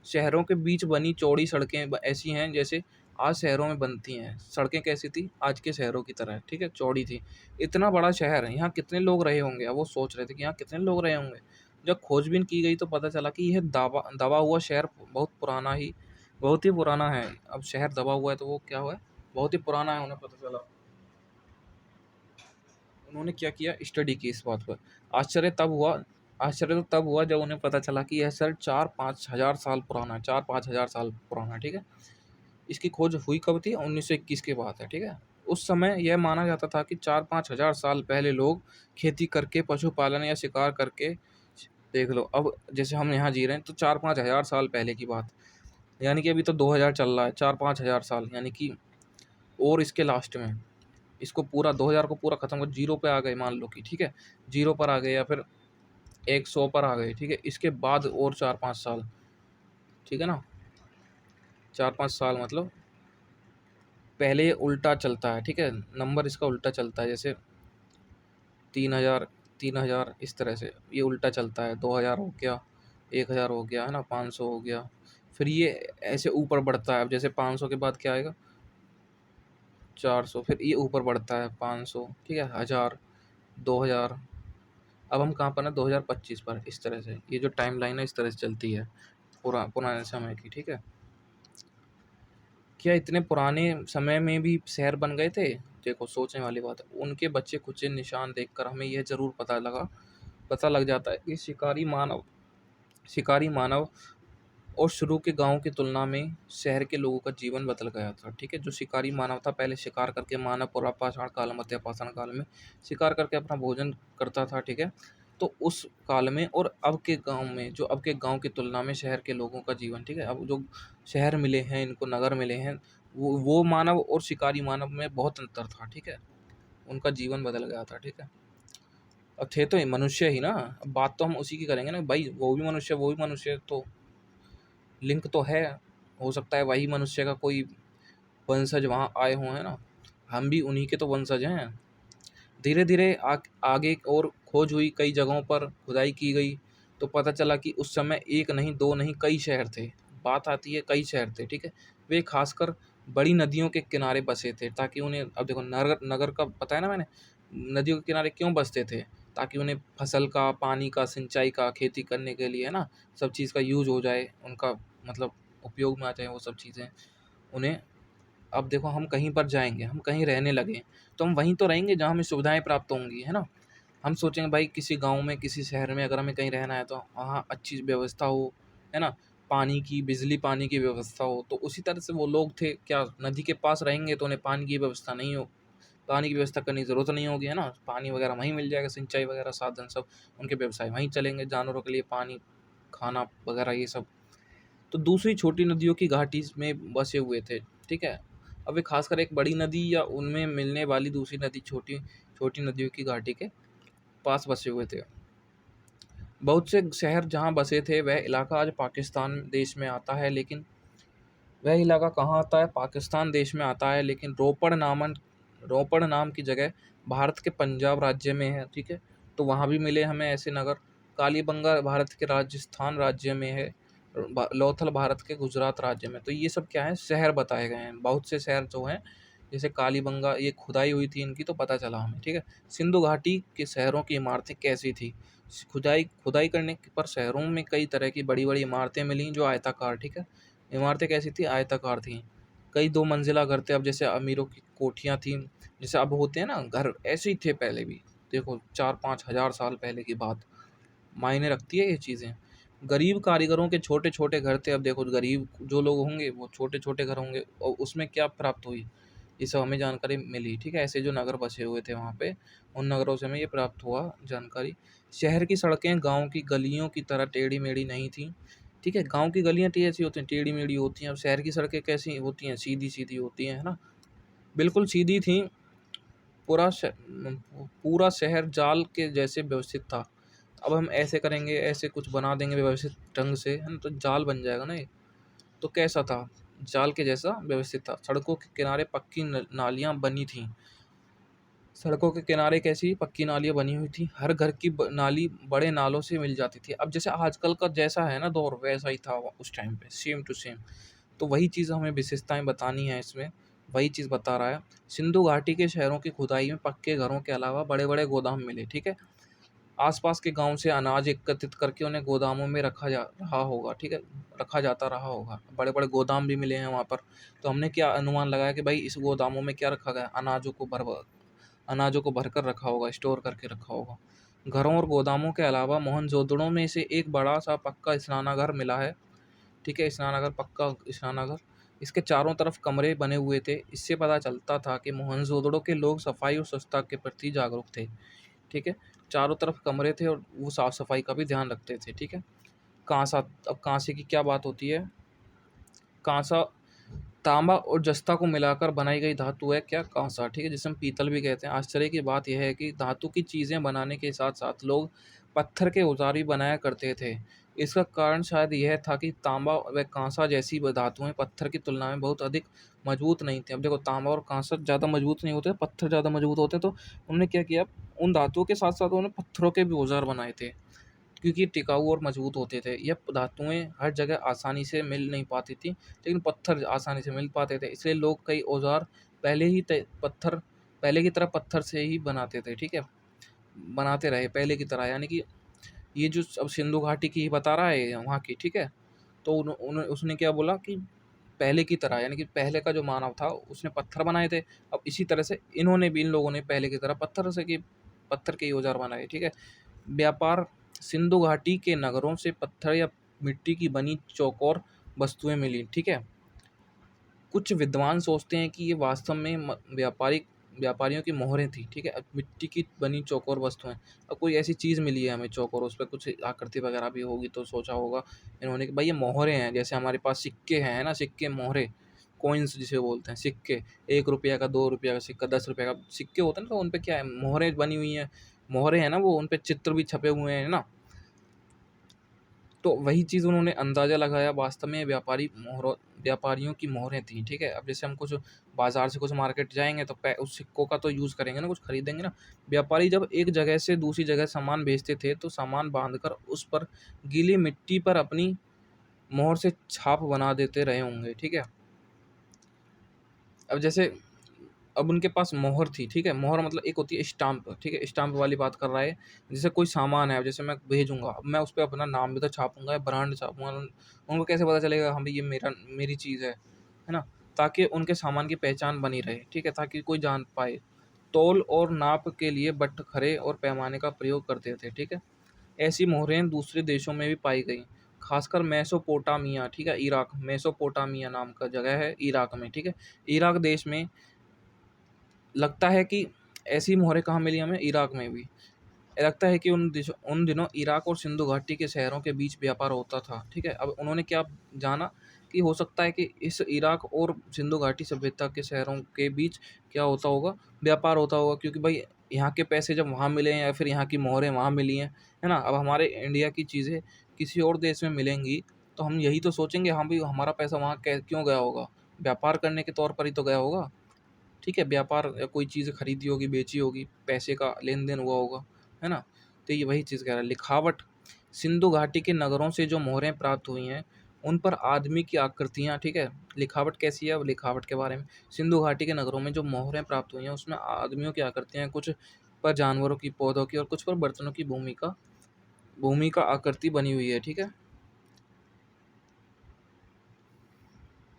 Speaker 1: शहरों के बीच बनी चौड़ी सड़कें ऐसी हैं जैसे आज शहरों में बनती हैं। सड़कें कैसी थी, आज के शहरों की तरह। ठीक है, चौड़ी थी। इतना बड़ा शहर है, यहाँ कितने लोग रहे होंगे, अब वो सोच रहे थे कि यहाँ कितने लोग रहे होंगे। जब खोजबीन की गई तो पता चला कि यह दबा हुआ शहर बहुत ही पुराना है। अब शहर दबा हुआ है तो वो क्या हुआ है, बहुत ही पुराना है, उन्हें पता चला। उन्होंने क्या किया, स्टडी की इस बात पर। आश्चर्य तो तब हुआ जब उन्हें पता चला कि यह शहर 4-5 हज़ार साल पुराना है, 4-5 हज़ार साल पुराना है। ठीक है, इसकी खोज हुई कब थी, 1921 के बाद है। ठीक है, उस समय यह माना जाता था कि 4-5 हज़ार साल पहले लोग खेती करके, पशुपालन या शिकार करके, देख लो अब जैसे हम यहाँ जी रहे हैं तो 4-5 हज़ार साल पहले की बात, यानी कि अभी तो 2000 चल रहा है, 4-5 हज़ार साल, यानी कि और इसके लास्ट में इसको पूरा 2000 को पूरा खत्म कर जीरो पे आ गए, मान लो कि ठीक है, जीरो पर आ गए या फिर 100 पर आ गए। ठीक है, इसके बाद और 4-5 साल, ठीक है ना, 4-5 साल मतलब पहले ये उल्टा चलता है। ठीक है, नंबर इसका उल्टा चलता है, जैसे 3000, 3000, इस तरह से ये उल्टा चलता है। 2000 हो गया, 1000 हो गया, है ना, 500 हो गया, फिर ये ऐसे ऊपर बढ़ता है। अब जैसे 500 के बाद क्या आएगा, 400, फिर ये ऊपर बढ़ता है, 500, ठीक है, 1000, 2000। अब हम कहाँ पर हैं, 2025 पर। इस तरह से ये जो टाइम लाइन है इस तरह से चलती है, पुराने समय की। ठीक है, क्या इतने पुराने समय में भी शहर बन गए थे, देखो सोचने वाली बात है। उनके बच्चे कुचे निशान देखकर हमें यह ज़रूर पता लग जाता है कि शिकारी मानव और शुरू के गाँव की तुलना में शहर के लोगों का जीवन बदल गया था। ठीक है, जो शिकारी मानव था, पहले शिकार करके, मानव पुरा पाषाण काल, मध्य पाषाण काल में शिकार करके अपना भोजन करता था। ठीक है, तो उस काल में और अब के गाँव में, जो अब के गाँव की तुलना में शहर के लोगों का जीवन, ठीक है? अब जो शहर मिले हैं, इनको नगर मिले हैं, वो मानव और शिकारी मानव में बहुत अंतर था, ठीक है? उनका जीवन बदल गया था, ठीक है? अब थे तो ये मनुष्य ही ना, अब बात तो हम उसी की करेंगे ना भाई, वो भी मनुष्य, तो लिंक तो है। हो सकता है वही मनुष्य का कोई वंशज वहाँ आए हों, है ना? हम भी उन्हीं के तो वंशज हैं। धीरे धीरे आगे और खोज हुई, कई जगहों पर खुदाई की गई, तो पता चला कि उस समय एक नहीं, दो नहीं, कई शहर थे। बात आती है, कई शहर थे, ठीक है? वे खासकर बड़ी नदियों के किनारे बसे थे, ताकि उन्हें, अब देखो नगर नगर का बताया ना मैंने, नदियों के किनारे क्यों बसते थे? ताकि उन्हें फसल का, पानी का, सिंचाई का, खेती करने के लिए, है ना, सब चीज़ का यूज़ हो जाए, उनका मतलब उपयोग में आ जाए वो सब चीज़ें उन्हें। अब देखो हम कहीं पर जाएँगे, हम कहीं रहने लगे, तो हम वहीं तो रहेंगे जहाँ हमें सुविधाएँ प्राप्त होंगी, है ना? हम सोचेंगे भाई किसी गाँव में, किसी शहर में अगर हमें कहीं रहना है, तो वहाँ अच्छी व्यवस्था हो, है ना? पानी की, बिजली पानी की व्यवस्था हो, तो उसी तरह से वो लोग थे, क्या नदी के पास रहेंगे तो उन्हें पानी की व्यवस्था नहीं हो, पानी की व्यवस्था करने की ज़रूरत नहीं होगी, है ना? पानी वगैरह वहीं मिल जाएगा, सिंचाई वगैरह साधन सब, उनके व्यवसाय वहीं चलेंगे, जानवरों के लिए पानी, खाना वगैरह ये सब। तो दूसरी छोटी नदियों की घाटी में बसे हुए थे, ठीक है? अब वे खासकर एक बड़ी नदी या उनमें मिलने वाली दूसरी नदी, छोटी छोटी नदियों की घाटी के पास बसे हुए थे। बहुत से शहर जहाँ बसे थे, वह इलाका आज पाकिस्तान देश में आता है, लेकिन वह इलाका कहाँ आता है? पाकिस्तान देश में आता है, लेकिन रोपड़ नाम की जगह भारत के पंजाब राज्य में है, ठीक है? तो वहाँ भी मिले हमें ऐसे नगर। कालीबंगा भारत के राजस्थान राज्य में है, लोथल भारत के गुजरात राज्य में। तो ये सब क्या है? शहर बताए गए हैं। बहुत से शहर जो हैं, जैसे कालीबंगा, ये खुदाई हुई थी इनकी, तो पता चला हमें, ठीक है? सिंधु घाटी के शहरों की इमारतें कैसी थी? खुदाई खुदाई करने पर शहरों में कई तरह की बड़ी बड़ी इमारतें मिली, जो आयताकार, ठीक है? इमारतें कैसी थी? आयताकार थीं। कई 2 मंजिला घर थे, अब जैसे अमीरों की कोठियाँ थीं, जैसे अब होते हैं ना घर, ऐसे ही थे पहले भी। देखो 4-5 हज़ार साल पहले की बात, मायने रखती है ये चीज़ें। गरीब कारीगरों के छोटे-छोटे घर थे, अब देखो गरीब जो लोग होंगे वो छोटे-छोटे घर होंगे, और उसमें क्या प्राप्त हुई? ये सब हमें जानकारी मिली, ठीक है? ऐसे जो नगर बसे हुए थे वहाँ पे, उन नगरों से हमें ये प्राप्त हुआ जानकारी। शहर की सड़कें गाँव की गलियों की तरह टेढ़ी-मेढ़ी नहीं थीं, ठीक है? गाँव की गलियाँ ऐसी होती हैं, टेढ़ी-मेढ़ी होती हैं, अब शहर की सड़कें कैसी होती हैं? सीधी-सीधी होती हैं, है ना? बिल्कुल सीधी थीं, पूरा शहर जाल के जैसे व्यवस्थित था। अब हम ऐसे करेंगे, ऐसे कुछ बना देंगे व्यवस्थित ढंग से, है ना? तो जाल बन जाएगा ना ये। तो कैसा था? जाल के जैसा व्यवस्थित था। सड़कों के किनारे पक्की नालियाँ बनी थीं। सड़कों के किनारे कैसी पक्की नालियाँ बनी हुई थी। हर घर की नाली बड़े नालों से मिल जाती थी। अब जैसे आजकल का जैसा है ना दौर, वैसा ही था उस टाइम पे, सेम टू सेम। तो वही चीज़ हमें विशेषताएं बतानी है इसमें, वही चीज़ बता रहा है। सिंधु घाटी के शहरों की खुदाई में पक्के घरों के अलावा बड़े बड़े गोदाम मिले, ठीक है? आसपास के गांव से अनाज एकत्रित करके उन्हें गोदामों में रखा जा रहा होगा, ठीक है? रखा जाता रहा होगा। बड़े बड़े गोदाम भी मिले हैं वहाँ पर। तो हमने क्या अनुमान लगाया कि भाई इस गोदामों में क्या रखा गया? अनाजों को भरकर रखा होगा, स्टोर करके रखा होगा। घरों और गोदामों के अलावा मोहनजोदड़ो में से एक बड़ा सा पक्का स्नानागार मिला है, ठीक है? स्नानागार, पक्का स्नानागार। इसके चारों तरफ कमरे बने हुए थे। इससे पता चलता था कि मोहनजोदड़ो के लोग सफाई और स्वच्छता के प्रति जागरूक थे, ठीक है? चारों तरफ कमरे थे और वो साफ सफाई का भी ध्यान रखते थे, ठीक है? कांसा, अब कांसे की क्या बात होती है? कांसा तांबा और जस्ता को मिलाकर बनाई गई धातु है, क्या? कांसा, ठीक है? जिसे हम पीतल भी कहते हैं। आश्चर्य की बात यह है कि धातु की चीज़ें बनाने के साथ साथ लोग पत्थर के औजार भी बनाया करते थे। इसका कारण शायद यह था कि तांबा व कांसा जैसी धातुएं पत्थर की तुलना में बहुत अधिक मजबूत नहीं थी। अब देखो तांबा और कांसा ज़्यादा मजबूत नहीं होते, पत्थर ज़्यादा मजबूत होते, तो उन्होंने क्या किया, उन धातुओं के साथ साथ उन्होंने पत्थरों के भी औजार बनाए थे, क्योंकि टिकाऊ और मजबूत होते थे। यह धातुएँ हर जगह आसानी से मिल नहीं पाती थी, लेकिन पत्थर आसानी से मिल पाते थे। इसलिए लोग कई औज़ार पहले ही त पत्थर पहले की तरह पत्थर से ही बनाते थे, ठीक है? बनाते रहे पहले की तरह, यानी कि ये जो अब सिंधु घाटी की बता रहा है वहाँ की, ठीक है? तो उसने क्या बोला कि पहले की तरह, यानी कि पहले का जो मानव था उसने पत्थर बनाए थे। अब इसी तरह से इन्होंने भी, इन लोगों ने पहले की तरह पत्थर के ही औज़ार बनाए, ठीक है? व्यापार, सिंधु घाटी के नगरों से पत्थर या मिट्टी की बनी चौकोर वस्तुएं मिली, ठीक है? कुछ विद्वान सोचते हैं कि ये वास्तव में व्यापारिक व्यापारियों की मोहरें थी, ठीक है। अब मिट्टी की बनी चौकोर वस्तुएँ, अब कोई ऐसी चीज़ मिली है हमें चौकोर, उस पे कुछ आकृति वगैरह भी होगी तो सोचा होगा इन्होंने कि भाई ये मोहरें हैं, जैसे हमारे पास सिक्के हैं, है ना? सिक्के, मोहरें, कॉइन्स जिसे बोलते हैं, सिक्के, ₹1 का, ₹2 का सिक्का, ₹10 का सिक्के होते हैं ना, तो उन पे क्या है, मोहरें बनी हुई हैं, मोहरें हैं ना वो, उन पे चित्र भी छपे हुए हैं ना। तो वही चीज़ उन्होंने अंदाज़ा लगाया, वास्तव में व्यापारियों की मोहरें थीं, ठीक है। अब जैसे हम कुछ बाज़ार से कुछ मार्केट जाएँगे तो पै उस सिक्कों का तो यूज़ करेंगे ना, कुछ खरीदेंगे ना। व्यापारी जब एक जगह से दूसरी जगह सामान भेजते थे तो सामान बाँधकर उस पर गीली मिट्टी पर अपनी मोहर से छाप बना देते रहे होंगे, ठीक है। अब जैसे अब उनके पास मोहर थी, ठीक है? मोहर मतलब एक होती है स्टाम्प, ठीक है? स्टाम्प वाली बात कर रहा है। जैसे कोई सामान है, जैसे मैं भेजूँगा, अब मैं उस पे अपना नाम भी तो छापूँगा या ब्रांड छापूँगा। उनको कैसे पता चलेगा हाँ, भई ये मेरी चीज़ है ना? ताकि उनके सामान की पहचान बनी रहे, ठीक है? ताकि कोई जान पाए। तौल और नाप के लिए बटखरे और पैमाने का प्रयोग करते थे, ठीक है? ऐसी मोहरें दूसरे देशों में भी पाई गईं, खासकर मेसोपोटामिया, ठीक है? इराक, मेसोपोटामिया नाम का जगह है इराक में, ठीक है? इराक देश में लगता है कि ऐसी मोहरें कहाँ मिली हमें, इराक में भी। लगता है कि उन दिनों इराक और सिंधु घाटी के शहरों के बीच व्यापार होता था, ठीक है? अब उन्होंने क्या जाना कि हो सकता है कि इस इराक और सिंधु घाटी सभ्यता के शहरों के बीच क्या होता होगा, व्यापार होता होगा, क्योंकि भाई यहाँ के पैसे जब वहाँ मिले हैं या फिर यहाँ की मोहरें वहाँ मिली हैं, है ना? अब हमारे इंडिया की चीज़ें किसी और देश में मिलेंगी, तो हम यही तो सोचेंगे, हाँ, भई हमारा पैसा वहाँ कै क्यों गया होगा? व्यापार करने के तौर पर ही तो गया होगा। ठीक है, व्यापार कोई चीज़ खरीदी होगी, बेची होगी, पैसे का लेन-देन हुआ होगा, है ना? तो ये वही चीज़ कह रहा है। लिखावट, सिंधु घाटी के नगरों से जो मोहरें प्राप्त हुई हैं, उन पर आदमी की आकृतियाँ, ठीक है? लिखावट कैसी है? अब लिखावट के बारे में, सिंधु घाटी के नगरों में जो मोहरें प्राप्त हुई हैं, उसमें आदमियों की आकृतियाँ हैं, कुछ पर जानवरों की, पौधों की और कुछ पर बर्तनों की भूमि का आकृति बनी हुई है, ठीक है?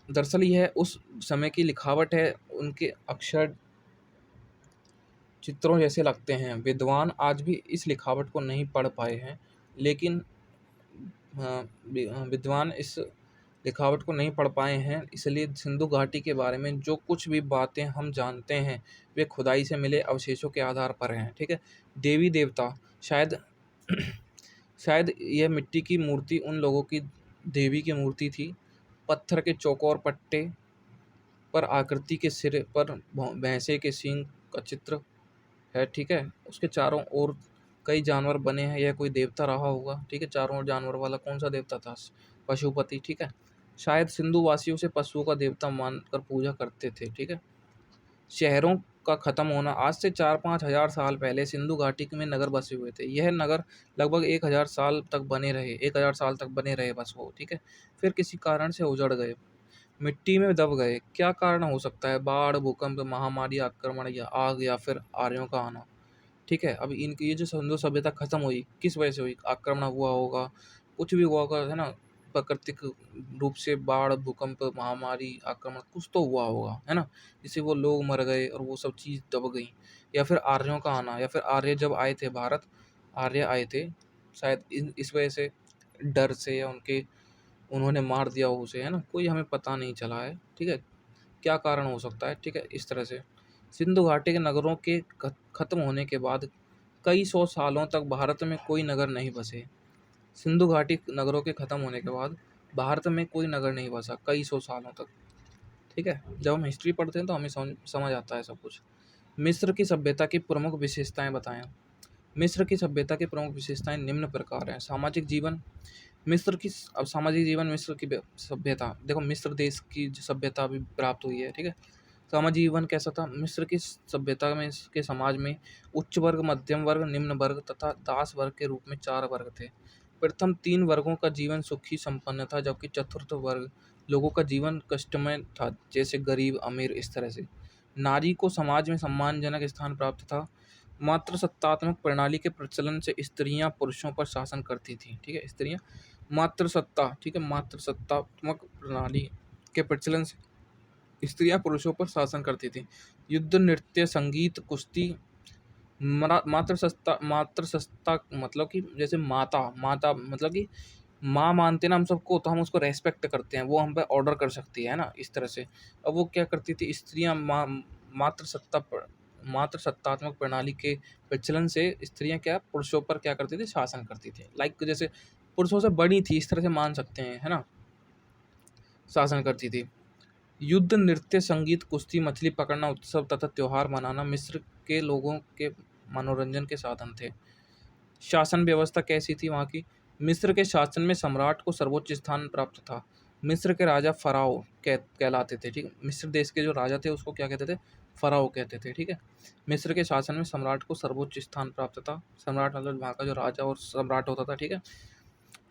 Speaker 1: दरअसल यह उस समय की लिखावट है, उनके अक्षर चित्रों जैसे लगते हैं। विद्वान आज भी इस लिखावट को नहीं पढ़ पाए हैं, लेकिन विद्वान इस लिखावट को नहीं पढ़ पाए हैं, इसलिए सिंधु घाटी के बारे में जो कुछ भी बातें हम जानते हैं, वे खुदाई से मिले अवशेषों के आधार पर हैं, ठीक है? देवी-देवता, शायद शायद यह मिट्टी की मूर्ति उन लोगों की देवी की मूर्ति थी। पत्थर के चौकोर पट्टे पर आकृति के सिर पर भैंसे के सींग का चित्र है, ठीक है? उसके चारों ओर कई जानवर बने हैं, यह कोई देवता रहा होगा, ठीक है? चारों ओर जानवर वाला कौन-सा देवता था? पशुपति, ठीक है? शायद सिंधुवासियों से पशुओं का देवता मानकर पूजा करते थे, ठीक है? शहरों का खत्म होना, आज से 4-5 हज़ार साल पहले सिंधु घाटी में नगर बसे हुए थे। यह नगर लगभग 1000 साल तक बने रहे, 1000 साल तक बने रहे बस वो, ठीक है? फिर किसी कारण से उजड़ गए, मिट्टी में दब गए। क्या कारण हो सकता है? बाढ़, भूकंप, महामारी, आक्रमण या आग या फिर आर्यों का आना? ठीक है, अब इनकी ये जो सिंधु सभ्यता खत्म हुई, किस वजह से हुई? आक्रमण हुआ होगा, कुछ भी हुआ होगा, है ना? प्राकृतिक रूप से बाढ़, भूकंप, महामारी, आक्रमण कुछ तो हुआ होगा, है ना? जिससे वो लोग मर गए और वो सब चीज़ दब गई, या फिर आर्यों का आना, या फिर आर्य जब आए थे भारत, आर्य आए थे, शायद इस वजह से, डर से, या उन्होंने मार दिया हो उसे, है ना? कोई हमें पता नहीं चला है, ठीक है? क्या कारण हो सकता है, ठीक है? इस तरह से सिंधु घाटी के नगरों के खत्म होने के बाद कई सौ सालों तक भारत में कोई नगर नहीं बसे। सिंधु घाटी नगरों के खत्म होने के बाद भारत में कोई नगर नहीं बसा कई सौ सालों तक, ठीक है? जब हम हिस्ट्री पढ़ते हैं तो हमें समझ आता है सब कुछ। मिस्र की सभ्यता की प्रमुख विशेषताएं बताएं। मिस्र की सभ्यता की प्रमुख विशेषताएं निम्न प्रकार हैं। सामाजिक जीवन, मिस्र की अब सामाजिक जीवन, मिस्र की सभ्यता, देखो मिस्र देश की जो सभ्यता अभी प्राप्त हुई है, ठीक है? सामाजिक जीवन कैसा था? मिस्र की सभ्यता में, के समाज में उच्च वर्ग, मध्यम वर्ग, निम्न वर्ग तथा दास वर्ग के रूप में 4 वर्ग थे। प्रथम 3 वर्गों का जीवन सुखी संपन्न था, जबकि चतुर्थ वर्ग लोगों का जीवन कष्टमय था, जैसे गरीब, अमीर, इस तरह से। नारी को समाज में सम्मानजनक स्थान प्राप्त था। मातृसत्तात्मक प्रणाली के प्रचलन से स्त्रियां पुरुषों पर शासन करती थीं, ठीक है? स्त्रियां मातृसत्ता, ठीक है? मातृसत्तात्मक प्रणाली के प्रचलन से स्त्रियां पुरुषों पर शासन करती थीं। युद्ध, नृत्य, संगीत, कुश्ती, मातृसत्ता मतलब कि जैसे माता माता मतलब कि माँ मानते हैं ना हम सबको, तो हम उसको रेस्पेक्ट करते हैं, वो हम पे ऑर्डर कर सकती है ना, इस तरह से। अब वो क्या करती थी स्त्रियां, मातृसत्ता
Speaker 2: मात्र सत्तात्मक प्रणाली के प्रचलन से स्त्रियां क्या पुरुषों पर क्या करती थी, शासन करती थी। लाइक जैसे पुरुषों से बड़ी थी, इस तरह से मान सकते हैं, है ना, शासन करती थी। युद्ध, नृत्य, संगीत, कुश्ती, मछली पकड़ना, उत्सव तथा त्योहार मनाना मिस्र के लोगों के मनोरंजन के साधन थे। शासन व्यवस्था कैसी थी वहाँ की? मिस्र के शासन में सम्राट को सर्वोच्च स्थान प्राप्त था। मिस्र के राजा फ़राओ कहलाते थे, ठीक है। मिस्र देश के जो राजा थे उसको क्या कहते थे? फ़राओ कहते थे, ठीक है। मिस्र के शासन में सम्राट को सर्वोच्च स्थान प्राप्त था। सम्राट मतलब वहाँ का जो राजा और सम्राट होता था, ठीक है।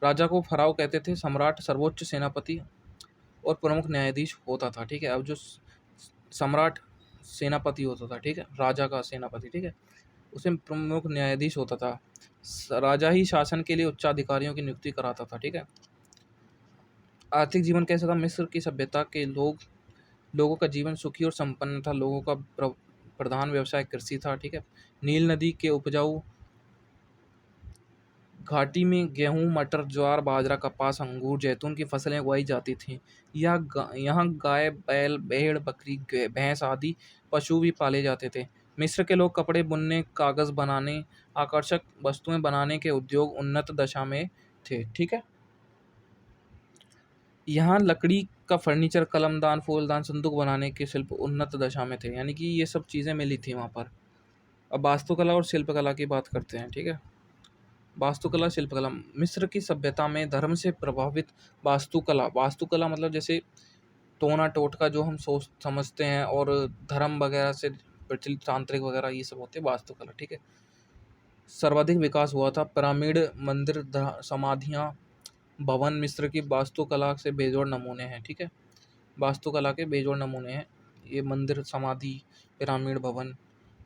Speaker 2: राजा को फ़राओ कहते थे। सम्राट सर्वोच्च सेनापति और प्रमुख न्यायाधीश होता था, ठीक है। अब जो सम्राट सेनापति होता था, ठीक है, राजा का सेनापति, ठीक है, उसमें प्रमुख न्यायाधीश होता था। राजा ही शासन के लिए उच्चाधिकारियों की नियुक्ति कराता था, ठीक है। आर्थिक जीवन कैसा था? मिस्र की सभ्यता के लोगों का जीवन सुखी और संपन्न था। लोगों का प्रधान व्यवसाय कृषि था, ठीक है। नील नदी के उपजाऊ घाटी में गेहूँ, मटर, ज्वार, बाजरा, कपास, अंगूर, जैतून की फसलें उगाई जाती थीं। यहाँ गाय, बैल, भेड़, बकरी, भैंस आदि पशु भी पाले जाते थे। मिस्र के लोग कपड़े बुनने, कागज़ बनाने, आकर्षक वस्तुएं बनाने के उद्योग उन्नत दशा में थे, ठीक है। यहाँ लकड़ी का फर्नीचर, कलमदान, फूलदान, संदूक बनाने के शिल्प उन्नत दशा में थे, यानी कि ये सब चीज़ें मिली थी वहाँ पर। अब वास्तुकला और शिल्पकला की बात करते हैं, ठीक है। वास्तुकला, शिल्पकला। मिस्र की सभ्यता में धर्म से प्रभावित वास्तुकला, वास्तुकला मतलब जैसे टोना टोटका जो हम सोच समझते हैं, और धर्म वगैरह से प्रचलित तांत्रिक वगैरह ये सब होते हैं वास्तुकला, ठीक है। सर्वाधिक विकास हुआ था। पिरामिड, मंदिर, समाधियाँ, भवन मिस्र की वास्तुकला से बेजोड़ नमूने हैं, ठीक है। वास्तुकला के बेजोड़ नमूने हैं ये मंदिर, समाधि, पिरामिड, भवन।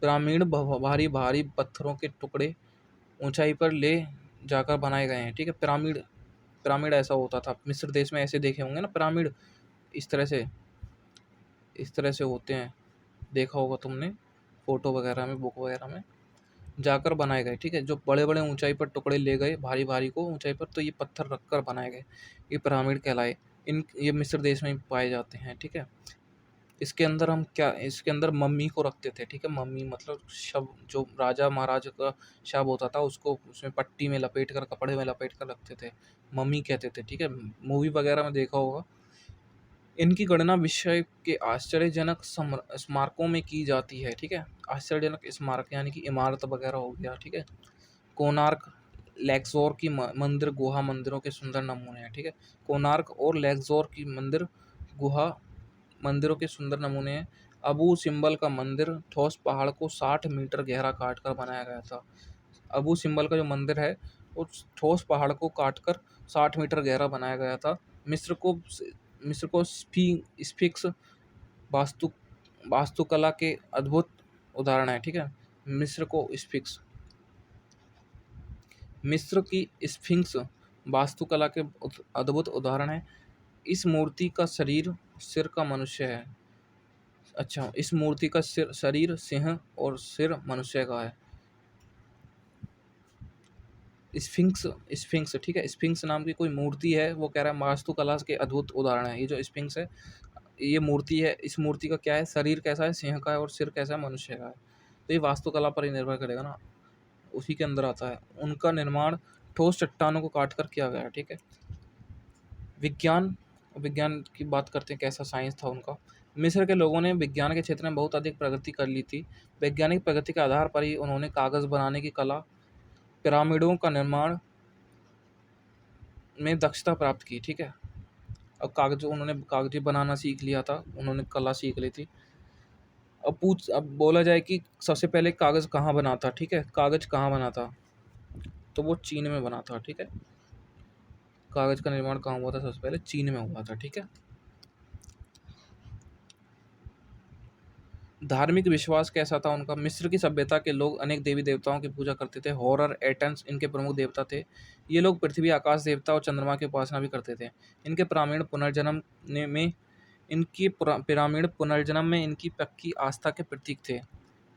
Speaker 2: पिरामिड भारी भारी पत्थरों के टुकड़े ऊंचाई पर ले जाकर बनाए गए हैं, ठीक है। पिरामिड पिरामिड ऐसा होता था मिस्र देश में, ऐसे देखे होंगे ना पिरामिड, इस तरह से, इस तरह से होते हैं, देखा होगा तुमने फोटो वगैरह में, बुक वगैरह में जाकर बनाए गए, ठीक है। जो बड़े बड़े ऊंचाई पर टुकड़े ले गए भारी भारी को ऊंचाई पर, तो ये पत्थर रखकर बनाए गए, ये पिरामिड कहलाए। ये मिस्र देश में ही पाए जाते हैं, ठीक है। इसके अंदर मम्मी को रखते थे, ठीक है। मम्मी मतलब शव, जो राजा महाराजा का शव होता था उसको उसमें पट्टी में लपेट कर, कपड़े में लपेट कर रखते थे, मम्मी कहते थे, ठीक है। मूवी वगैरह में देखा होगा। इनकी गणना विषय के आश्चर्यजनक स्मारकों में की जाती है, ठीक है। आश्चर्यजनक स्मारक यानी कि इमारत वगैरह हो गया, ठीक है। कोणार्क, लैक्सोर की मंदिर गुहा मंदिरों के सुंदर नमूने हैं, ठीक है। कोणार्क और लैक्सोर की गुहा मंदिरों के सुंदर नमूने हैं। अबू सिम्बल का मंदिर ठोस पहाड़ को 60 मीटर गहरा काटकर बनाया गया था। अबू सिम्बल का जो मंदिर है वो ठोस पहाड़ को काटकर 60 मीटर गहरा बनाया गया था। मिस्र को स्फिंक्स वास्तु वास्तुकला के अद्भुत उदाहरण है, ठीक है। मिस्र को स्फिंक्स मिस्र की स्फिंक्स वास्तुकला के अद्भुत उदाहरण है। इस मूर्ति का शरीर सिर का मनुष्य है। अच्छा, इस मूर्ति का शरीर सिंह और सिर मनुष्य का है। स्फिंक्स स्फिंक्स ठीक है, स्फिंक्स नाम की कोई मूर्ति है, वो कह रहा है वास्तुकला के अद्भुत उदाहरण है। ये जो स्फिंक्स है, ये मूर्ति है, इस मूर्ति का क्या है, शरीर कैसा है, सिंह का है, और सिर कैसा है, मनुष्य का है। तो ये वास्तुकला पर ही निर्भर करेगा ना, उसी के अंदर आता है। उनका निर्माण ठोस चट्टानों को काट कर किया गया है, ठीक है। विज्ञान विज्ञान की बात करते हैं, कैसा साइंस था उनका। मिस्र के लोगों ने विज्ञान के क्षेत्र में बहुत अधिक प्रगति कर ली थी। वैज्ञानिक प्रगति के आधार पर ही उन्होंने कागज़ बनाने की कला, पिरामिडों का निर्माण में दक्षता प्राप्त की, ठीक है। उन्होंने कागज़ बनाना सीख लिया था, उन्होंने कला सीख ली थी। अब बोला जाए कि सबसे पहले कागज़ कहाँ बना था, ठीक है, कागज़ कहाँ बना था, तो वो चीन में बना था, ठीक है। कागज़ का निर्माण कहाँ हुआ था? सबसे पहले चीन में हुआ था, ठीक है। धार्मिक विश्वास कैसा था उनका? मिस्र की सभ्यता के लोग अनेक देवी देवताओं की पूजा करते थे। हॉरर, एटन्स इनके प्रमुख देवता थे। ये लोग पृथ्वी, आकाश देवता और चंद्रमा की उपासना भी करते थे। इनके पिरामिड पुनर्जन्म में इनकी पक्की आस्था के प्रतीक थे,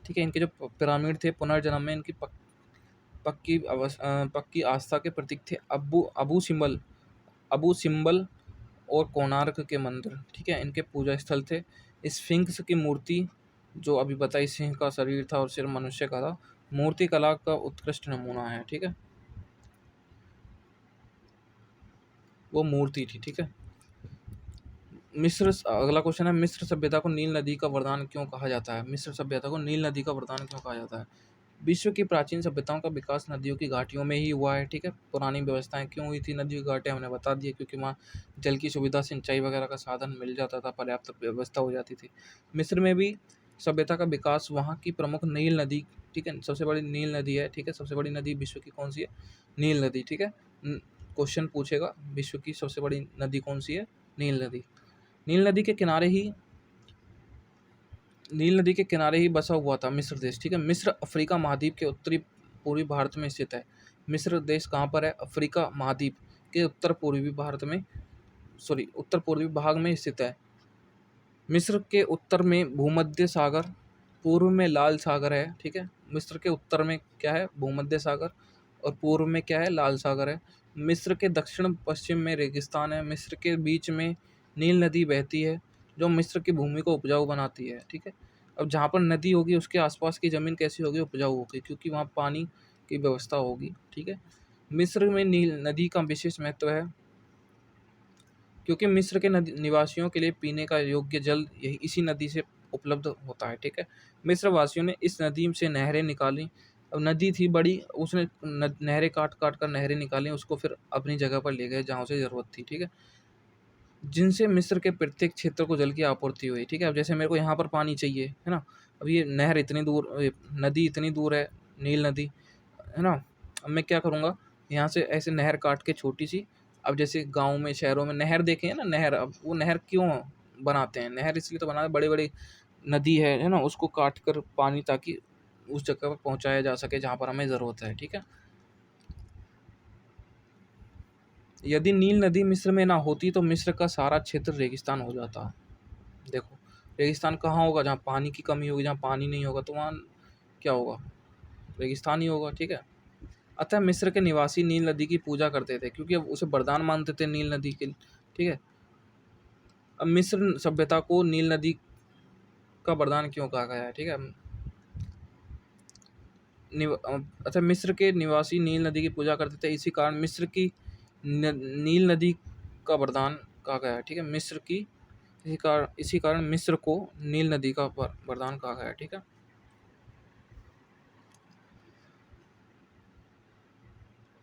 Speaker 2: ठीक है। इनके जो पिरामिड थे पुनर्जन्म में इनकी पक्की आस्था के प्रतीक थे। अबू सिम्बल और कोणार्क के मंदिर, ठीक है, इनके पूजा स्थल थे। स्फिंक्स की मूर्ति जो अभी बताई सिंह का शरीर था और सिर मनुष्य का था, मूर्ति कला का उत्कृष्ट नमूना है। ठीक है, वो मूर्ति थी। ठीक है, अगला क्वेश्चन है, मिस्र सभ्यता को नील नदी का वरदान क्यों कहा जाता है? मिस्र सभ्यता को नील नदी का वरदान क्यों कहा जाता है? विश्व की प्राचीन सभ्यताओं का विकास नदियों की घाटियों में ही हुआ है। ठीक है, पुरानी व्यवस्थाएं क्यों हुई थी नदियों की घाटियां, हमने बता दिया, क्योंकि वहाँ जल की सुविधा, सिंचाई वगैरह का साधन मिल जाता था, पर्याप्त व्यवस्था हो जाती थी। मिस्र में भी सभ्यता का विकास वहाँ की प्रमुख नील नदी, ठीक है, सबसे बड़ी नील नदी है। ठीक है, सबसे बड़ी नदी विश्व की कौन सी है? नील नदी। ठीक है, क्वेश्चन पूछेगा विश्व की सबसे बड़ी नदी कौन सी है? नील नदी। नील नदी के किनारे ही नील नदी के किनारे ही बसा हुआ था मिस्र देश। ठीक है, मिस्र अफ्रीका महाद्वीप के उत्तरी पूर्वी भारत में स्थित है। मिस्र देश कहाँ पर है? अफ्रीका महाद्वीप के उत्तर पूर्वी भाग में स्थित है। मिस्र के उत्तर में भूमध्य सागर, पूर्व में लाल सागर है। ठीक है, मिस्र के उत्तर में क्या है? भूमध्य सागर, और पूर्व में क्या है? लाल सागर है। मिस्र के दक्षिण पश्चिम में रेगिस्तान है। मिस्र के बीच में नील नदी बहती है, जो मिस्र की भूमि को उपजाऊ बनाती है। ठीक है, अब जहाँ पर नदी होगी उसके आसपास की ज़मीन कैसी होगी? उपजाऊ होगी, क्योंकि वहाँ पानी की व्यवस्था होगी। ठीक है, मिस्र में नील नदी का विशेष महत्व है, क्योंकि मिस्र के निवासियों के लिए पीने का योग्य जल यही इसी नदी से उपलब्ध होता है। ठीक है, मिस्र वासियों ने इस नदी से नहरें निकाली। अब नदी थी बड़ी, उसने नहरें काट काट कर नहरें निकाली, उसको फिर अपनी जगह पर ले गए जहाँ उसे ज़रूरत थी। ठीक है, जिनसे मिस्र के प्रत्येक क्षेत्र को जल की आपूर्ति हुई। ठीक है, अब जैसे मेरे को यहाँ पर पानी चाहिए, है ना, अब ये नहर इतनी दूर, नदी इतनी दूर है, नील नदी, है ना, अब मैं क्या करूँगा, यहाँ से ऐसे नहर काट के छोटी सी, अब जैसे गाँव में, शहरों में नहर देखे हैं ना, नहर, अब वो नहर क्यों बनाते हैं? नहर इसलिए तो बनाते हैं, बड़े बड़े नदी है ना, उसको काट कर पानी, ताकि उस जगह पर पहुँचाया जा सके जहाँ पर हमें ज़रूरत है। ठीक है, यदि नील नदी मिस्र में ना होती तो मिस्र का सारा क्षेत्र रेगिस्तान हो जाता। देखो, रेगिस्तान कहाँ होगा? जहाँ पानी की कमी होगी, जहाँ पानी नहीं होगा तो वहाँ क्या होगा? रेगिस्तान ही होगा। ठीक है, अतः मिस्र के निवासी नील नदी की पूजा करते थे, क्योंकि अब उसे वरदान मानते थे नील नदी के। ठीक है, अब मिस्र सभ्यता को नील नदी का वरदान क्यों कहा गया है? ठीक है, अतः मिस्र के निवासी नील नदी की पूजा करते थे, इसी कारण मिस्र की नील नदी का वरदान कहा गया है। ठीक है, इसी कारण मिस्र को नील नदी का वरदान कहा गया है। ठीक है,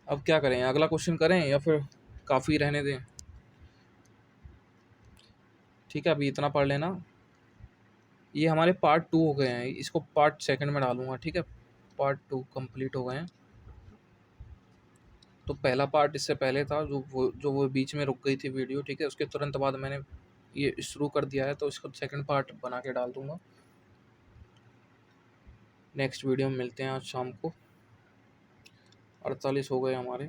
Speaker 2: अब क्या करें? अगला क्वेश्चन करें या फिर काफ़ी रहने दें? ठीक है, अभी इतना पढ़ लेना। ये हमारे पार्ट 2 हो गए हैं, इसको पार्ट सेकंड में डालूंगा। ठीक है, पार्ट 2 कंप्लीट हो गए हैं। तो पहला पार्ट इससे पहले था, जो वो बीच में रुक गई थी वीडियो। ठीक है, उसके तुरंत बाद मैंने ये शुरू कर दिया है, तो इसको सेकंड पार्ट बना के डाल दूंगा। नेक्स्ट वीडियो में मिलते हैं आज शाम को। 48 हो गए हमारे।